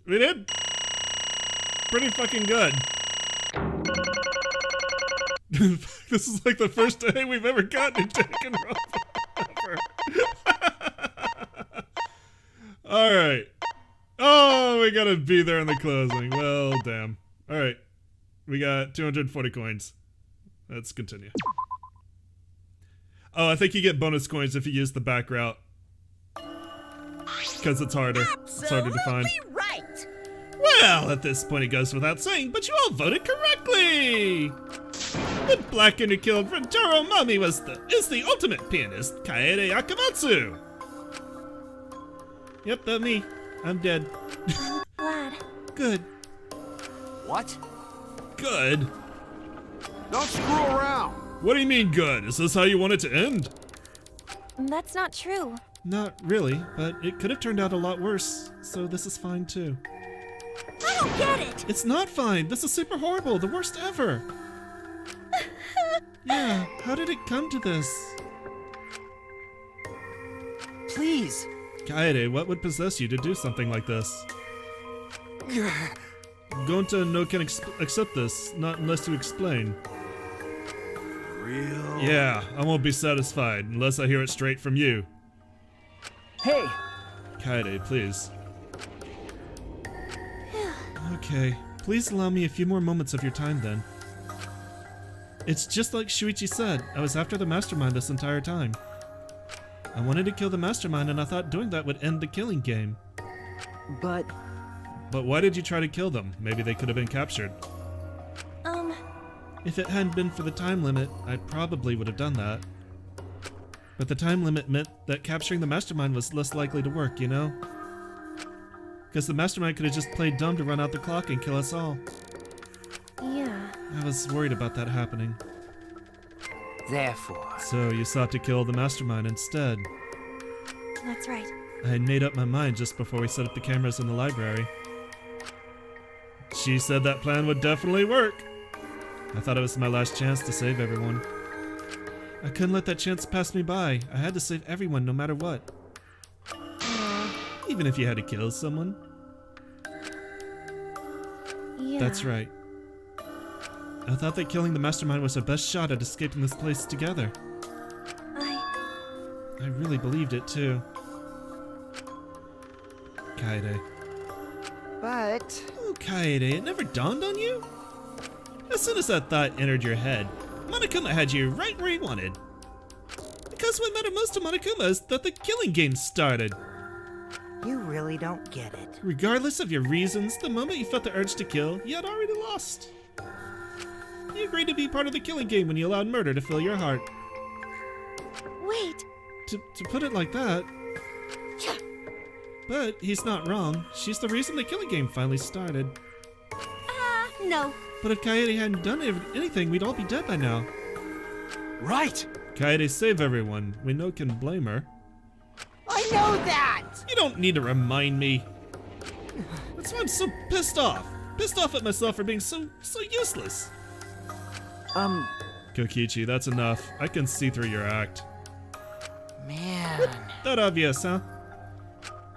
We did pretty fucking good. This is like the first day we've ever gotten in Danganronpa ever. Alright. Oh, we gotta be there in the closing. Well, damn. Alright. We got 240 coins. Let's continue. Oh, I think you get bonus coins if you use the back route. Because it's harder. It's harder to find. Right. Well, at this point it goes without saying, but you all voted correctly! The Blackened who killed Rentaro Mami is the ultimate pianist, Kaede Akamatsu! Yep, that's me. I'm dead. Glad. Good. What? Good? Don't screw around. What do you mean good? Is this how you want it to end? That's not true. Not really, but it could have turned out a lot worse, so this is fine too. I don't get it. It's not fine. This is super horrible. The worst ever. Yeah, how did it come to this? Please. Kaede, what would possess you to do something like this? Gonta no can accept this, not unless you explain. Real? Yeah, I won't be satisfied unless I hear it straight from you. Hey! Kaede, please. Okay, please allow me a few more moments of your time then. It's just like Shuichi said, I was after the mastermind this entire time. I wanted to kill the mastermind and I thought doing that would end the killing game. But why did you try to kill them? Maybe they could have been captured. If it hadn't been for the time limit, I probably would have done that. But the time limit meant that capturing the mastermind was less likely to work, you know? Because the mastermind could have just played dumb to run out the clock and kill us all. Yeah. I was worried about that happening. Therefore... So you sought to kill the mastermind instead. That's right. I had made up my mind just before we set up the cameras in the library. She said that plan would definitely work. I thought it was my last chance to save everyone. I couldn't let that chance pass me by. I had to save everyone no matter what. Even if you had to kill someone. Yeah. That's right. I thought that killing the mastermind was our best shot at escaping this place together. I really believed it too. Kaede. But... Oh, Kaede, it never dawned on you? As soon as that thought entered your head, Monokuma had you right where he wanted. Because what mattered most to Monokuma is that the killing game started. You really don't get it. Regardless of your reasons, the moment you felt the urge to kill, you had already lost. You agreed to be part of the killing game when you allowed murder to fill your heart. Wait. To put it like that. But he's not wrong. She's the reason the killing game finally started. No. But if Kaede hadn't done anything, we'd all be dead by now. Right! Kaede saved everyone. We no can blame her. I know that! You don't need to remind me. That's why I'm so pissed off. Pissed off at myself for being so useless. Kokichi, that's enough. I can see through your act. Man. That obvious, huh?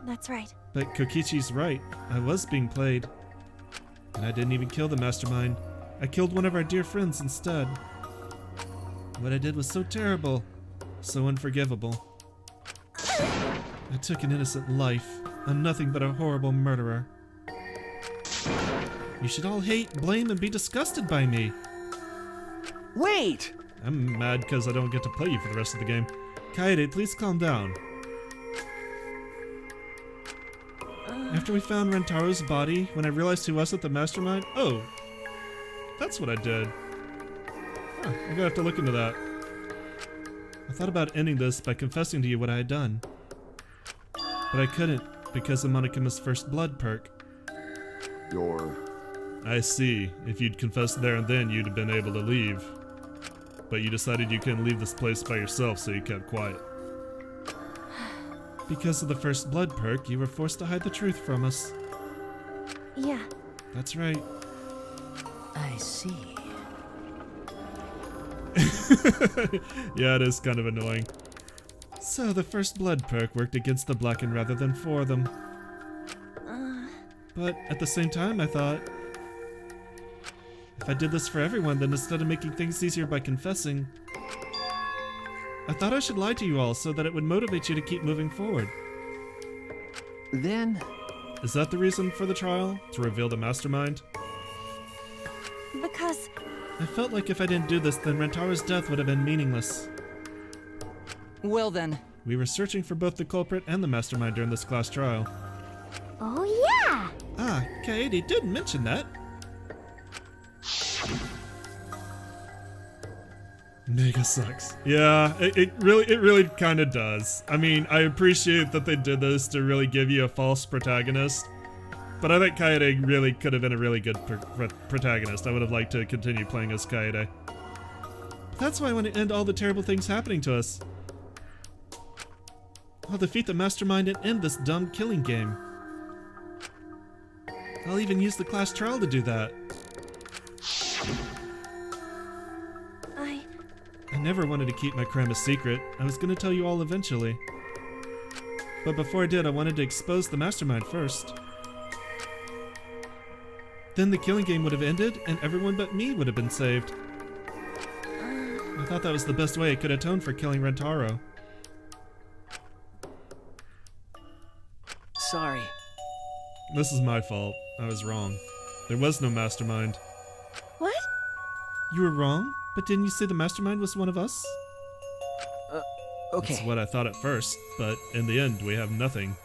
That's right. But Kokichi's right. I was being played. And I didn't even kill the mastermind. I killed one of our dear friends instead. What I did was so terrible. So unforgivable. I took an innocent life. I'm nothing but a horrible murderer. You should all hate, blame, and be disgusted by me. Wait! I'm mad because I don't get to play you for the rest of the game. Kaede, please calm down. After we found Rentaro's body, when I realized he wasn't the mastermind... Oh, that's what I did. Huh, I'm gonna have to look into that. I thought about ending this by confessing to you what I had done. But I couldn't, because of Monokuma's first blood perk. I see. If you'd confessed there and then, you'd have been able to leave. But you decided you couldn't leave this place by yourself, so you kept quiet. Because of the first blood perk, you were forced to hide the truth from us. Yeah. That's right. I see. Yeah, it is kind of annoying. So the first blood perk worked against the Blackened rather than for them. But at the same time, I thought, if I did this for everyone, then instead of making things easier by confessing, I thought I should lie to you all so that it would motivate you to keep moving forward. Then... Is that the reason for the trial? To reveal the mastermind? Because... I felt like if I didn't do this, then Rentaro's death would have been meaningless. Well then. We were searching for both the culprit and the mastermind during this class trial. Oh yeah! Ah, Kaede did mention that. Mega sucks. Yeah, it really kind of does. I mean, I appreciate that they did this to really give you a false protagonist, but I think Kaede really could have been a really good protagonist. I would have liked to continue playing as Kaede. That's why I want to end all the terrible things happening to us. I'll defeat the mastermind and end this dumb killing game. I'll even use the class trial to do that. I never wanted to keep my crime a secret. I was going to tell you all eventually. But before I did, I wanted to expose the mastermind first. Then the killing game would have ended, and everyone but me would have been saved. I thought that was the best way I could atone for killing Rentaro. Sorry. This is my fault. I was wrong. There was no mastermind. What? You were wrong? But didn't you say the mastermind was one of us? Okay. That's what I thought at first, but in the end, we have nothing.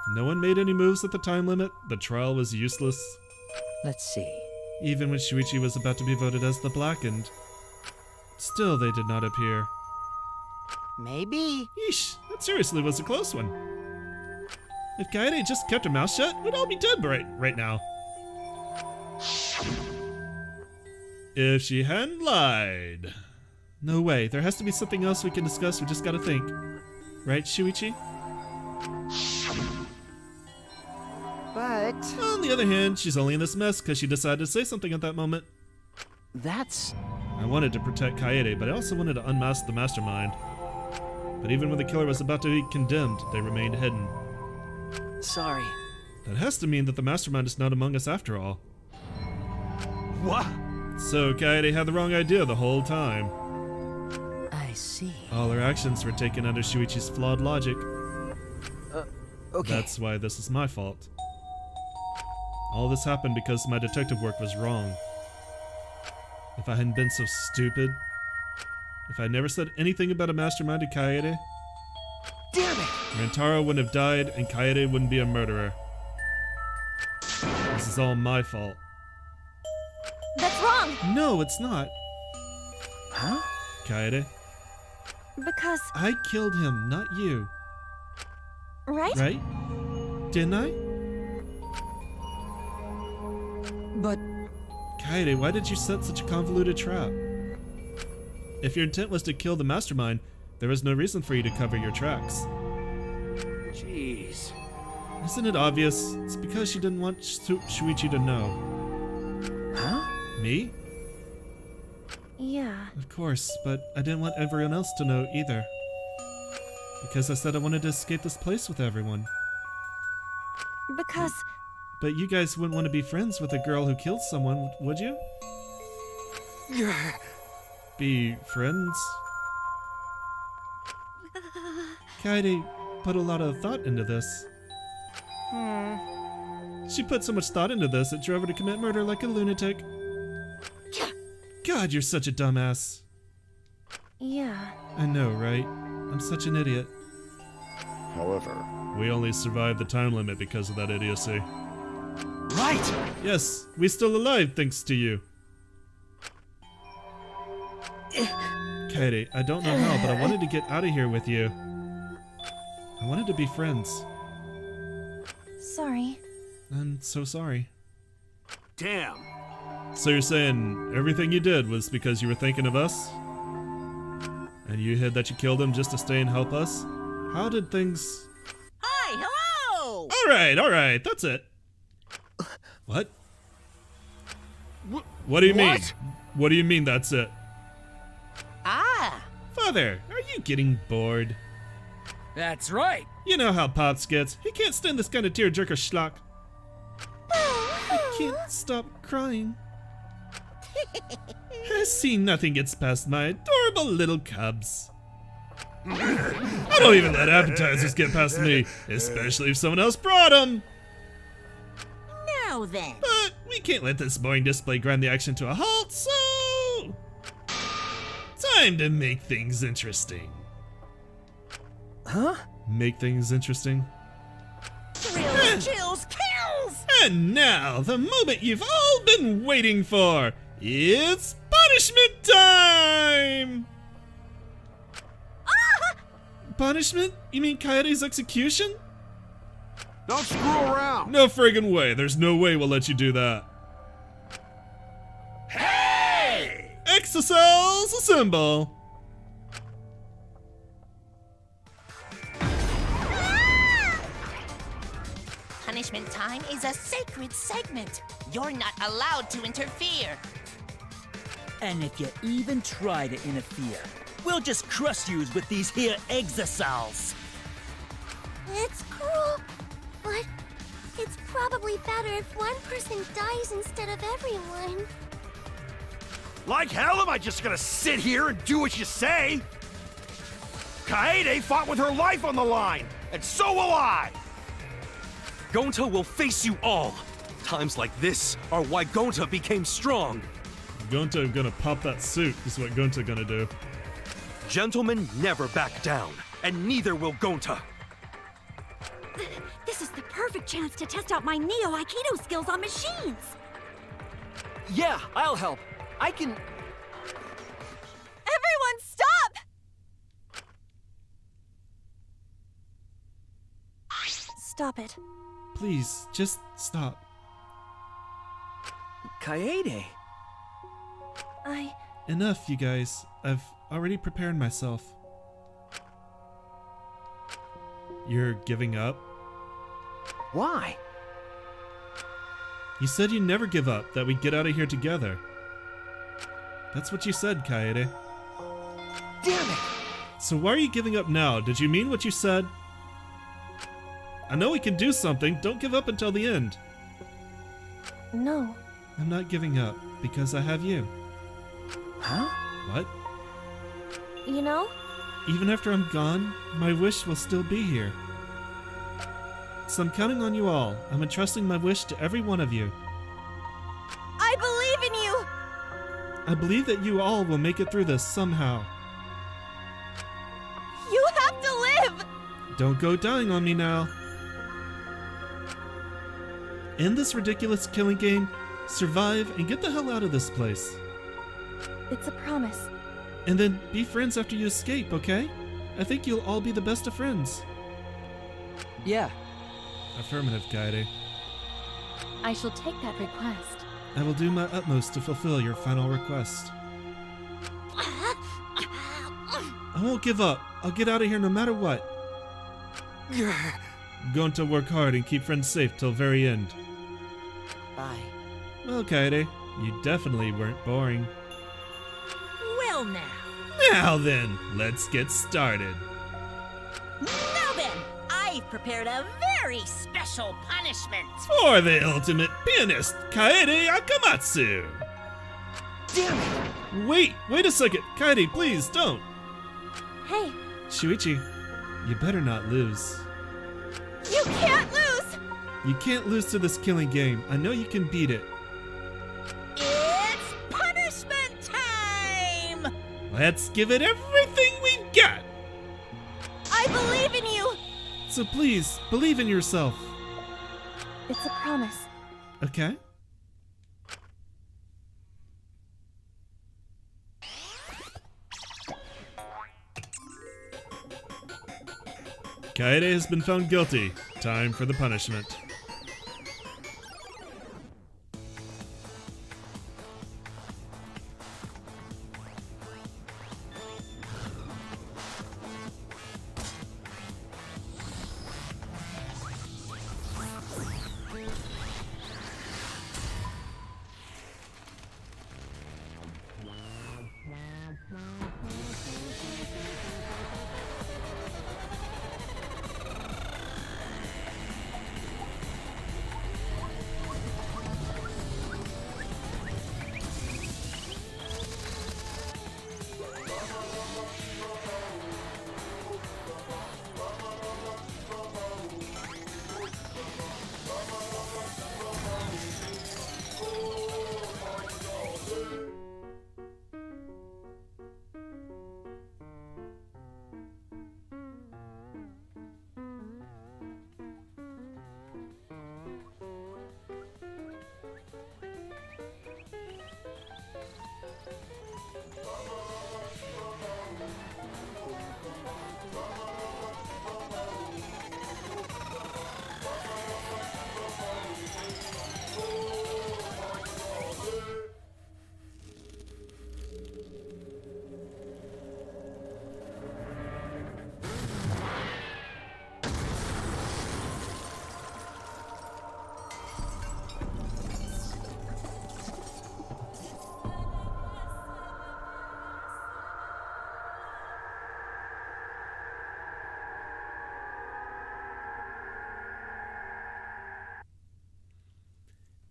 No one made any moves at the time limit. The trial was useless. Let's see. Even when Shuichi was about to be voted as the Blackened. Still, they did not appear. Maybe. Yeesh, that seriously was a close one. If Kaede just kept her mouth shut, we'd all be dead right now. If she hadn't lied. No way, there has to be something else we can discuss, we just gotta think. Right, Shuichi? But... On the other hand, she's only in this mess because she decided to say something at that moment. That's... I wanted to protect Kaede, but I also wanted to unmask the mastermind. But even when the killer was about to be condemned, they remained hidden. Sorry. That has to mean that the mastermind is not among us after all. What? So Kaede had the wrong idea the whole time. I see. All her actions were taken under Shuichi's flawed logic. Okay. That's why this is my fault. All this happened because my detective work was wrong. If I hadn't been so stupid, if I never said anything about a mastermind to Kaede, damn it! Rentaro wouldn't have died and Kaede wouldn't be a murderer. This is all my fault. That's wrong! No, it's not. Huh? Kaede, Because... I killed him, not you. Right? Right? Didn't I? But... Kaede, why did you set such a convoluted trap? If your intent was to kill the mastermind, there was no reason for you to cover your tracks. Jeez. Isn't it obvious? It's because she didn't want Shuichi to know. Huh? Me? Yeah. Of course, but I didn't want everyone else to know either. Because I said I wanted to escape this place with everyone. Because... But you guys wouldn't want to be friends with a girl who killed someone, would you? Be friends? Kaede put a lot of thought into this. She put so much thought into this, it drove her to commit murder like a lunatic. God, you're such a dumbass. Yeah. I know, right? I'm such an idiot. However, we only survived the time limit because of that idiocy. Right! Yes, we're still alive thanks to you. Kaede, I don't know how, but I wanted to get out of here with you. I wanted to be friends. Sorry. I'm so sorry. Damn. So you're saying everything you did was because you were thinking of us? And you hid that you killed him just to stay and help us? How did things... Hi, hello! Alright, that's it. What? What do you mean? What do you mean that's it? Ah! Father, are you getting bored? That's right. You know how Pops gets. He can't stand this kind of tearjerker schlock. I can't stop crying. I see nothing gets past my adorable little cubs. I don't even let appetizers get past me, especially if someone else brought them. Now then. But we can't let this boring display grind the action to a halt, so... Time to make things interesting. Huh? Make things interesting? Thrills, chills, kills! And now, the moment you've all been waiting for. It's punishment time! Ah! Punishment? You mean Kaede's execution? Don't screw around. No friggin' way. There's no way we'll let you do that. Hey! Exocells assemble! Punishment time is a sacred segment. You're not allowed to interfere. And if you even try to interfere, we'll just crush yous with these here exocells. It's cruel, but it's probably better if one person dies instead of everyone. Like hell am I just gonna sit here and do what you say? Kaede fought with her life on the line, and so will I! Gonta will face you all. Times like this are why Gonta became strong. Gonta gonna pop that suit is what Gonta gonna do. Gentlemen never back down, and neither will Gonta. This is the perfect chance to test out my Neo Aikido skills on machines. Yeah, I'll help. I can... Everyone, stop! Stop it. Please, just stop. Kaede. Enough, you guys. I've already prepared myself. You're giving up? Why? You said you'd never give up, that we'd get out of here together. That's what you said, Kaede. Damn it! So why are you giving up now? Did you mean what you said? I know we can do something. Don't give up until the end. No. I'm not giving up, because I have you. Huh? What? You know? Even after I'm gone, my wish will still be here. So I'm counting on you all. I'm entrusting my wish to every one of you. I believe in you! I believe that you all will make it through this somehow. You have to live! Don't go dying on me now. End this ridiculous killing game, survive, and get the hell out of this place. It's a promise. And then be friends after you escape, okay? I think you'll all be the best of friends. Yeah. Affirmative, Kaede. I shall take that request. I will do my utmost to fulfill your final request. I won't give up. I'll get out of here no matter what. I'm going to work hard and keep friends safe till very end. Bye. Well, Kaede, you definitely weren't boring. Well now. Now then, let's get started. Now then, I've prepared a very special punishment. For the ultimate pianist, Kaede Akamatsu! Damn it! Wait a second. Kaede, please, don't. Hey, Shuichi, you better not lose. you can't lose! You can't lose to this killing game. I know you can beat it. It's punishment time! Let's give it everything we've got! I believe in you! So please, believe in yourself. It's a promise. Okay? Kaede has been found guilty. Time for the punishment.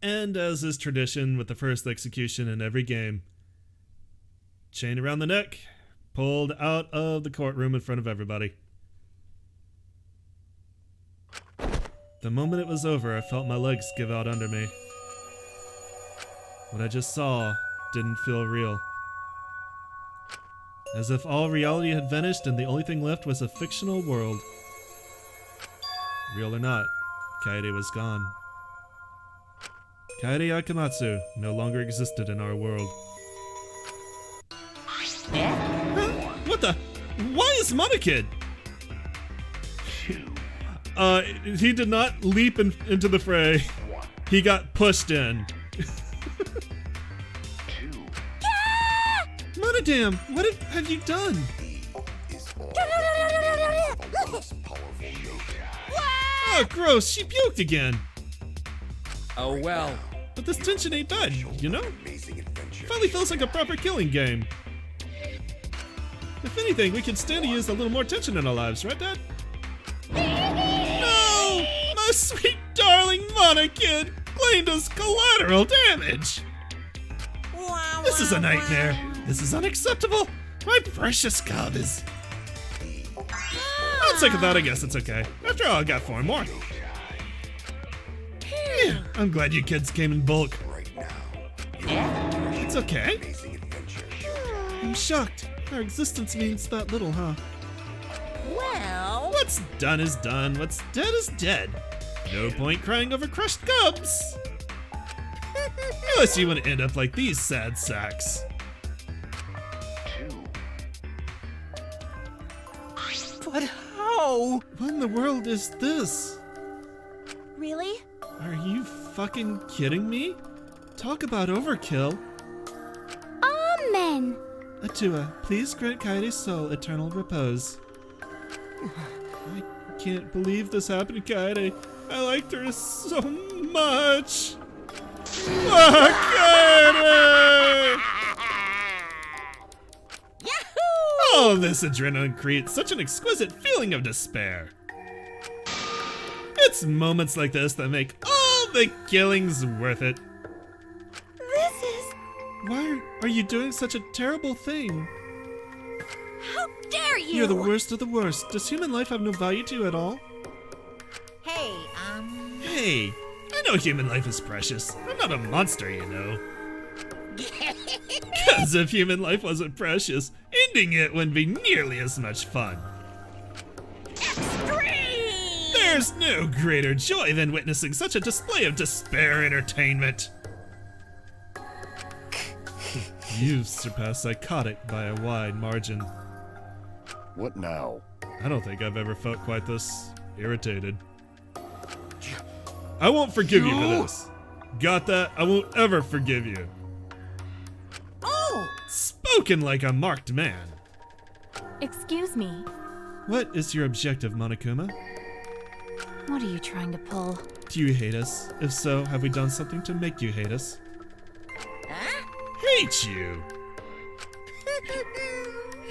And as is tradition with the first execution in every game, chain around the neck, pulled out of the courtroom in front of everybody. The moment it was over, I felt my legs give out under me. What I just saw didn't feel real. As if all reality had vanished and the only thing left was a fictional world. Real or not, Kaede was gone. Kaede Akamatsu no longer existed in our world. Huh? What the? Why is Monokid? He did not leap into the fray. He got pushed in. Monodam, what have you done? Oh, gross, she puked again. Oh well. But this tension ain't bad, you know? Finally feels like a proper killing game. If anything, we could stand to use a little more tension in our lives, right, Dad? No! My sweet darling Monokid claimed us collateral damage! This is a nightmare. This is unacceptable. My precious cub is... Outside of that, I guess it's okay. After all, I got 4 more. Yeah, I'm glad you kids came in bulk. It's okay. I'm shocked. Our existence means that little, huh? Well... What's done is done. What's dead is dead. No point crying over crushed cubs. Unless you want to end up like these sad sacks. But how? What in the world is this? Really? Are you fucking kidding me? Talk about overkill. Amen. Atua, please grant Kaede's soul eternal repose. I can't believe this happened to Kaede. I liked her so much. Kaede! All of this adrenaline creates such an exquisite feeling of despair. It's moments like this that make all the killings worth it. This is... Why are you doing such a terrible thing? How dare you! You're the worst of the worst. Does human life have no value to you at all? Hey, Hey, I know human life is precious. I'm not a monster, you know. Because if human life wasn't precious, ending it wouldn't be nearly as much fun. Extreme! There's no greater joy than witnessing such a display of despair entertainment. You've surpassed psychotic by a wide margin. What now? I don't think I've ever felt quite this irritated. I won't forgive you for this. Got that? I won't ever forgive you. Oh! Spoken like a marked man. Excuse me. What is your objective, Monokuma? What are you trying to pull? Do you hate us? If so, have we done something to make you hate us? Huh? Hate you!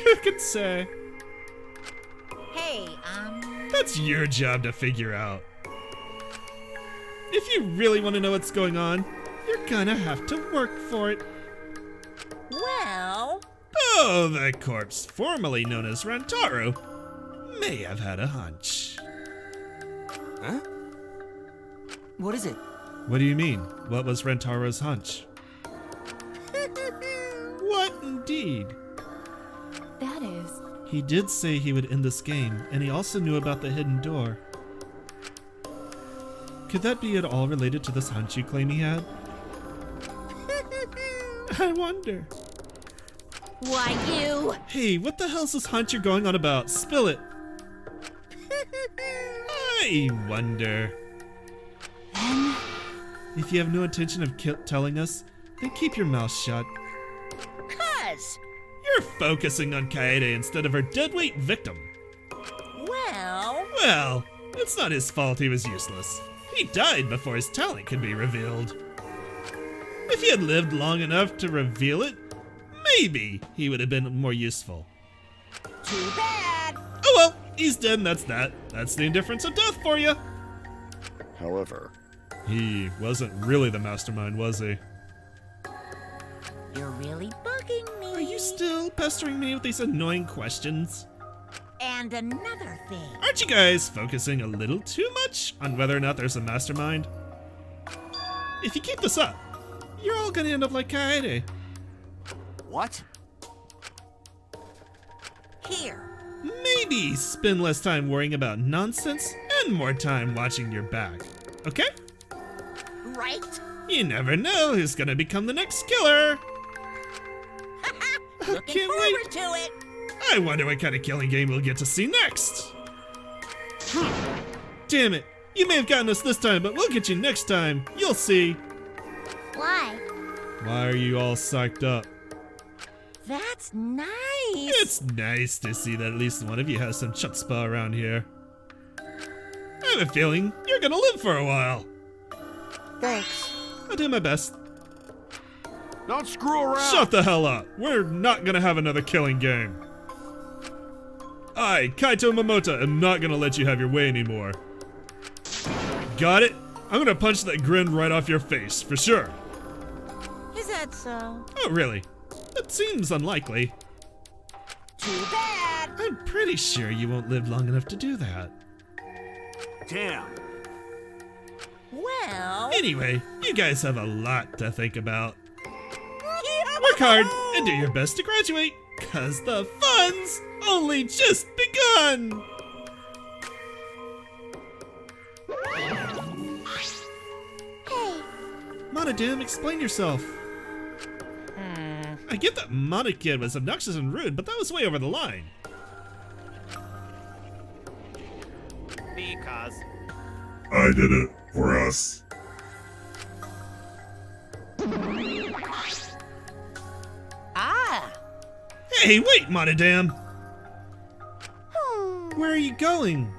Who can say? Hey, That's your job to figure out. If you really want to know what's going on, you're gonna have to work for it. Well... Oh, the corpse, formerly known as Rantaro, may have had a hunch. Huh? What is it? What do you mean? What was Rantaro's hunch? What indeed? That is... He did say he would end this game, and he also knew about the hidden door. Could that be at all related to this hunch you claim he had? I wonder. Why, you... Hey, what the hell's this hunch you're going on about? Spill it. I wonder. Then... If you have no intention of telling us, then keep your mouth shut. 'Cause... You're focusing on Kaede instead of her deadweight victim. Well, it's not his fault he was useless. He died before his talent could be revealed. If he had lived long enough to reveal it, maybe he would have been more useful. too bad. Oh well, he's dead and that's that. That's the indifference of death for you. However, he wasn't really the mastermind, was he? You're really bugging me. Are you still pestering me with these annoying questions? And another thing. Aren't you guys focusing a little too much on whether or not there's a mastermind? If you keep this up, you're all gonna end up like Kaede. What? Here. Maybe spend less time worrying about nonsense and more time watching your back. Okay? Right? You never know who's gonna become the next killer. Looking Can't forward wait. to it. I wonder what kind of killing game we'll get to see next. Damn it. You may have gotten us this time, but we'll get you next time. You'll see. Why? Why are you all psyched up? That's nice. It's nice to see that at least one of you has some chutzpah around here. I have a feeling you're gonna live for a while. Thanks. I'll do my best. Don't screw around. Shut the hell up. We're not gonna have another killing game. I, Kaito Momota, am not gonna let you have your way anymore. Got it? I'm gonna punch that grin right off your face, for sure. Is that so? Oh, really? That seems unlikely. Too bad. I'm pretty sure you won't live long enough to do that. Damn. Well... Anyway, you guys have a lot to think about. Work hard and do your best to graduate, cause the fun's only just begun! Hey. Monodam, explain yourself. I get that Monokid was obnoxious and rude, but that was way over the line. Because. I did it for us. Hey, wait, Monodam! Where are you going?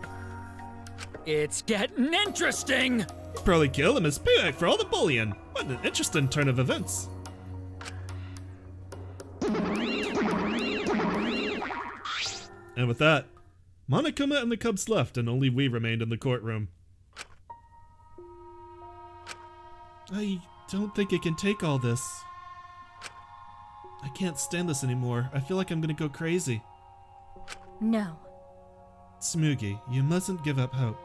It's getting interesting! You probably killed him as payback for all the bullying. What an interesting turn of events. And with that, Monokuma and the Cubs left, and only we remained in the courtroom. I don't think I can take all this. I can't stand this anymore. I feel like I'm gonna go crazy. No. Smoogie, you mustn't give up hope.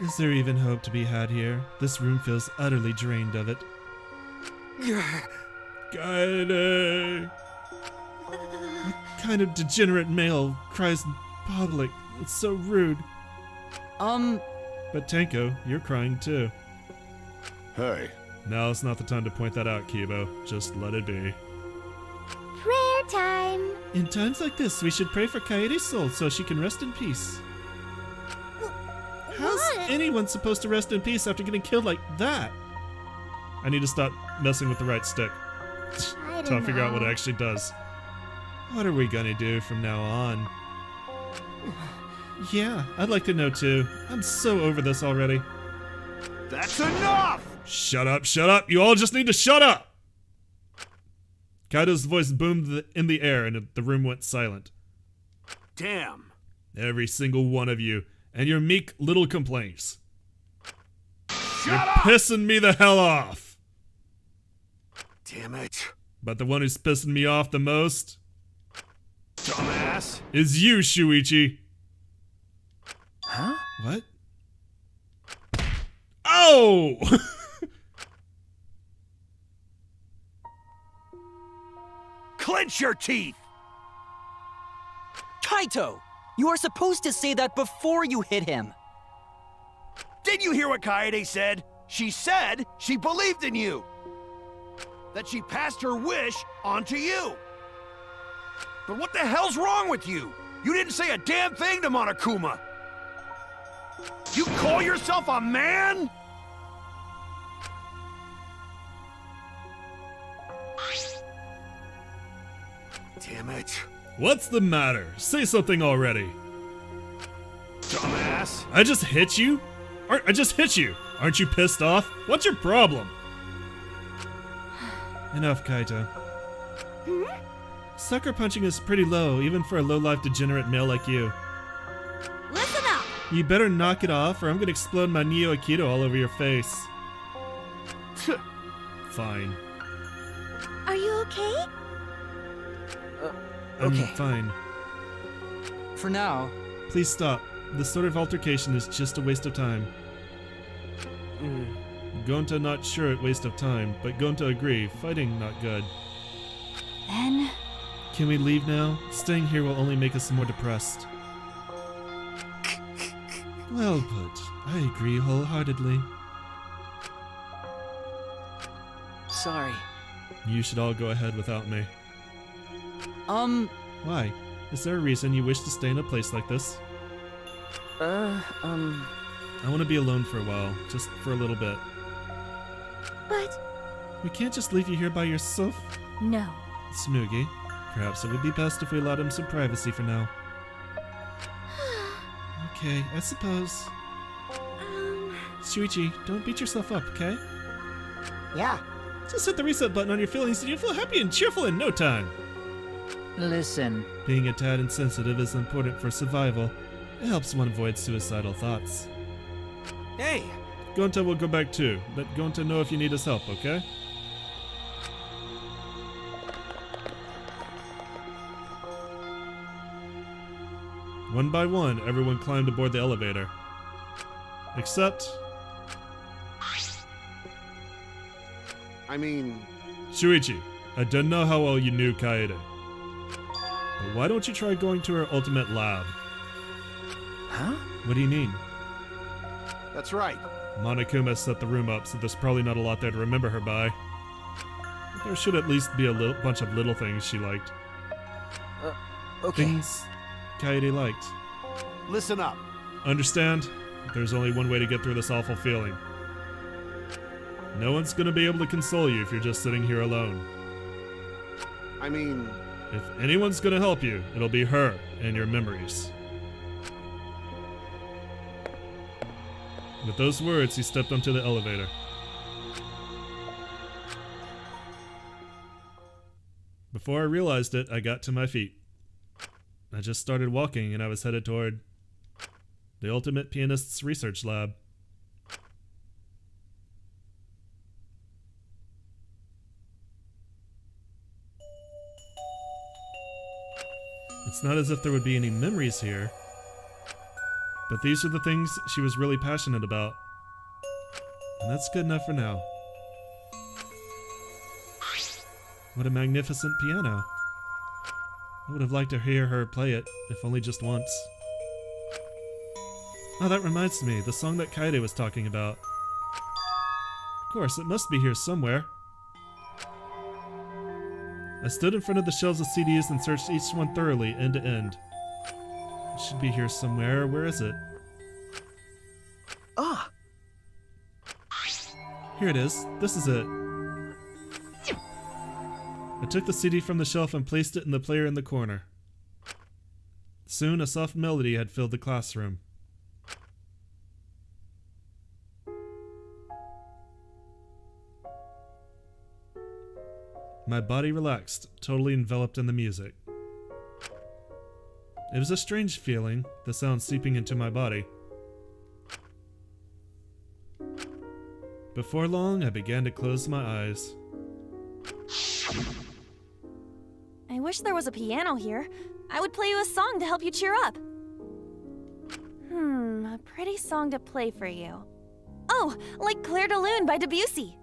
Is there even hope to be had here? This room feels utterly drained of it. Kaede! What kind of degenerate male cries in public? It's so rude. But Tenko, you're crying too. Hey. Now's not the time to point that out, Kibo. Just let it be. Prayer time. In times like this, we should pray for Kaede's soul so she can rest in peace. How's anyone supposed to rest in peace after getting killed like that? I need to stop messing with the right stick. To figure out what it actually does. What are we gonna do from now on? Yeah, I'd like to know too. I'm so over this already. That's enough! Shut up, shut up! You all just need to shut up! Kaido's voice boomed in the air and the room went silent. Damn. Every single one of you, and your meek little complaints. Shut You're up! pissing me the hell off! Damn it. But the one who's pissing me off the most... Dumbass. ...is you, Shuichi. Huh? What? Oh! Clench your teeth! Kaito! You are supposed to say that before you hit him. Did you hear what Kaede said? She said she believed in you. That she passed her wish on to you. But what the hell's wrong with you? You didn't say a damn thing to Monokuma. You call yourself a man? Damn it. What's the matter? Say something already. Dumbass. I just hit you? I just hit you. Aren't you pissed off? What's your problem? Enough, Kaito. Sucker punching is pretty low, even for a low-life degenerate male like you. Listen up! You better knock it off, or I'm gonna explode my Neo Aikido all over your face. Fine. Are you okay? Okay. I'm fine. For now. Please stop. This sort of altercation is just a waste of time. Gonta not sure it waste of time, but Gonta agree, fighting not good. Then... Can we leave now? Staying here will only make us more depressed. Well put. I agree wholeheartedly. Sorry. You should all go ahead without me. Why? Is there a reason you wish to stay in a place like this? I want to be alone for a while, just for a little bit. But... We can't just leave you here by yourself. No. Smoogie, perhaps it would be best if we allowed him some privacy for now. Okay, I suppose. Shuichi, don't beat yourself up, okay? Yeah. Just hit the reset button on your feelings and you'll feel happy and cheerful in no time. Listen. Being a tad insensitive is important for survival. It helps one avoid suicidal thoughts. Hey! Gonta will go back too. Let Gonta know if you need his help, okay? One by one, everyone climbed aboard the elevator. Except... I mean... Shuichi, I don't know how well you knew Kaede. But why don't you try going to her ultimate lab? Huh? What do you mean? That's right. Monokuma set the room up, so there's probably not a lot there to remember her by. But there should at least be a bunch of little things she liked. Okay. Things Kaede liked. Listen up. Understand? There's only one way to get through this awful feeling. No one's gonna be able to console you if you're just sitting here alone. I mean... If anyone's gonna help you, it'll be her and your memories. With those words, he stepped onto the elevator. Before I realized it, I got to my feet. I just started walking and I was headed toward the Ultimate Pianist's research lab. It's not as if there would be any memories here, but these are the things she was really passionate about. And that's good enough for now. What a magnificent piano. I would have liked to hear her play it, if only just once. Oh, that reminds me, the song that Kaede was talking about. Of course, it must be here somewhere. I stood in front of the shelves of CDs and searched each one thoroughly, end to end. It should be here somewhere. Where is it? Ah! Here it is. This is it. I took the CD from the shelf and placed it in the player in the corner. Soon, a soft melody had filled the classroom. My body relaxed, totally enveloped in the music. It was a strange feeling, the sound seeping into my body. Before long, I began to close my eyes. I wish there was a piano here. I would play you a song to help you cheer up. A pretty song to play for you. Oh, like Clair de Lune by Debussy.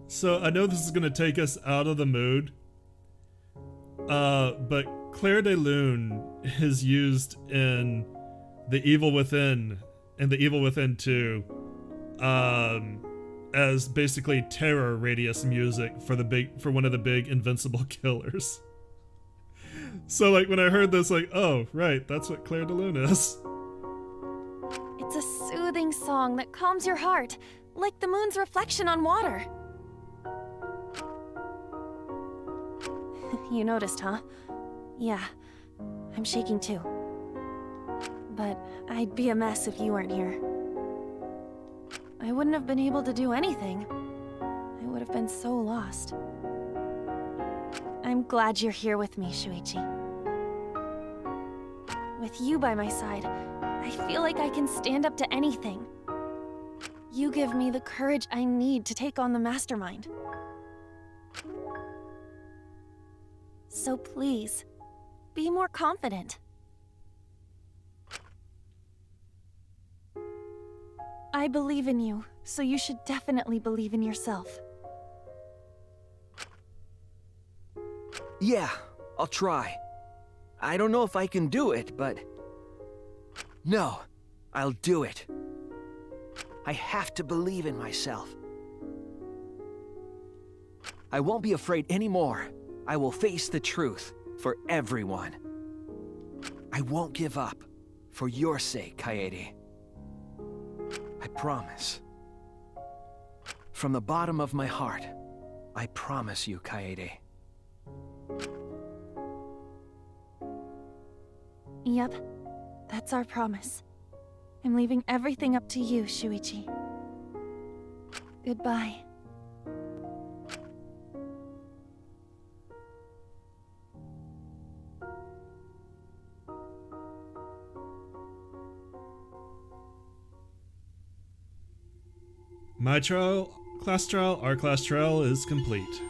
So I know this is going to take us out of the mood, but Clair de Lune is used in The Evil Within and The Evil Within 2 as basically terror radius music for one of the big invincible killers. So like when I heard this, like, oh right, that's what Clair de Lune is. It's a soothing song that calms your heart, like the moon's reflection on water. You noticed, huh? Yeah, I'm shaking too. But I'd be a mess if you weren't here. I wouldn't have been able to do anything. I would have been so lost. I'm glad you're here with me, Shuichi. With you by my side, I feel like I can stand up to anything. You give me the courage I need to take on the Mastermind. So please, be more confident. I believe in you, so you should definitely believe in yourself. Yeah, I'll try. I don't know if I can do it, but... No, I'll do it. I have to believe in myself. I won't be afraid anymore. I will face the truth for everyone. I won't give up. For your sake, Kaede. I promise. From the bottom of my heart, I promise you, Kaede. Yep, that's our promise. I'm leaving everything up to you, Shuichi. Goodbye. My class trial, our class trial is complete.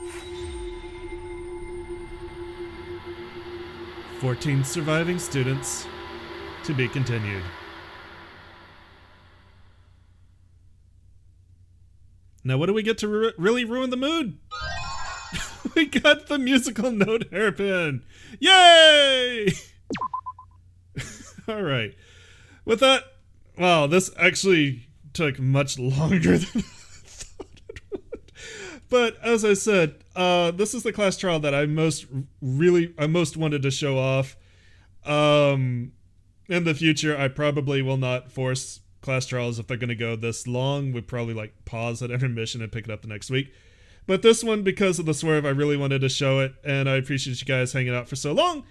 14 surviving students to be continued. Now what do we get to really ruin the mood? We got the musical note hairpin! Yay! Alright. With that, wow, this actually took much longer than I thought it would. But as I said, this is the class trial that I most wanted to show off. In the future, I probably will not force class trials if they're going to go this long. We'd probably like pause at intermission and pick it up the next week. But this one, because of the swerve, I really wanted to show it, and I appreciate you guys hanging out for so long.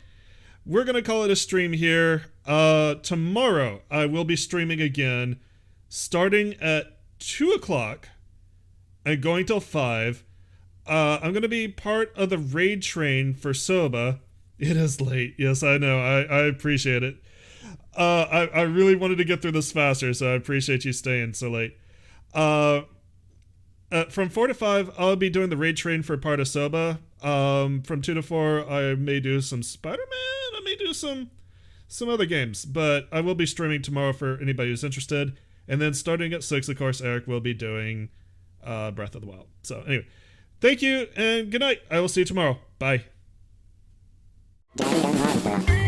We're going to call it a stream here. Tomorrow, I will be streaming again, starting at 2 o'clock and going till 5. I'm going to be part of the raid train for Soba. It is late. Yes, I know. I appreciate it. I really wanted to get through this faster, so I appreciate you staying so late. From 4 to 5, I'll be doing the raid train for part of Soba. From 2 to 4, I may do some Spider-Man. I may do some other games. But I will be streaming tomorrow for anybody who's interested. And then starting at 6, of course, Eric will be doing Breath of the Wild. So anyway, thank you and good night. I will see you tomorrow. Bye. Danganronpa.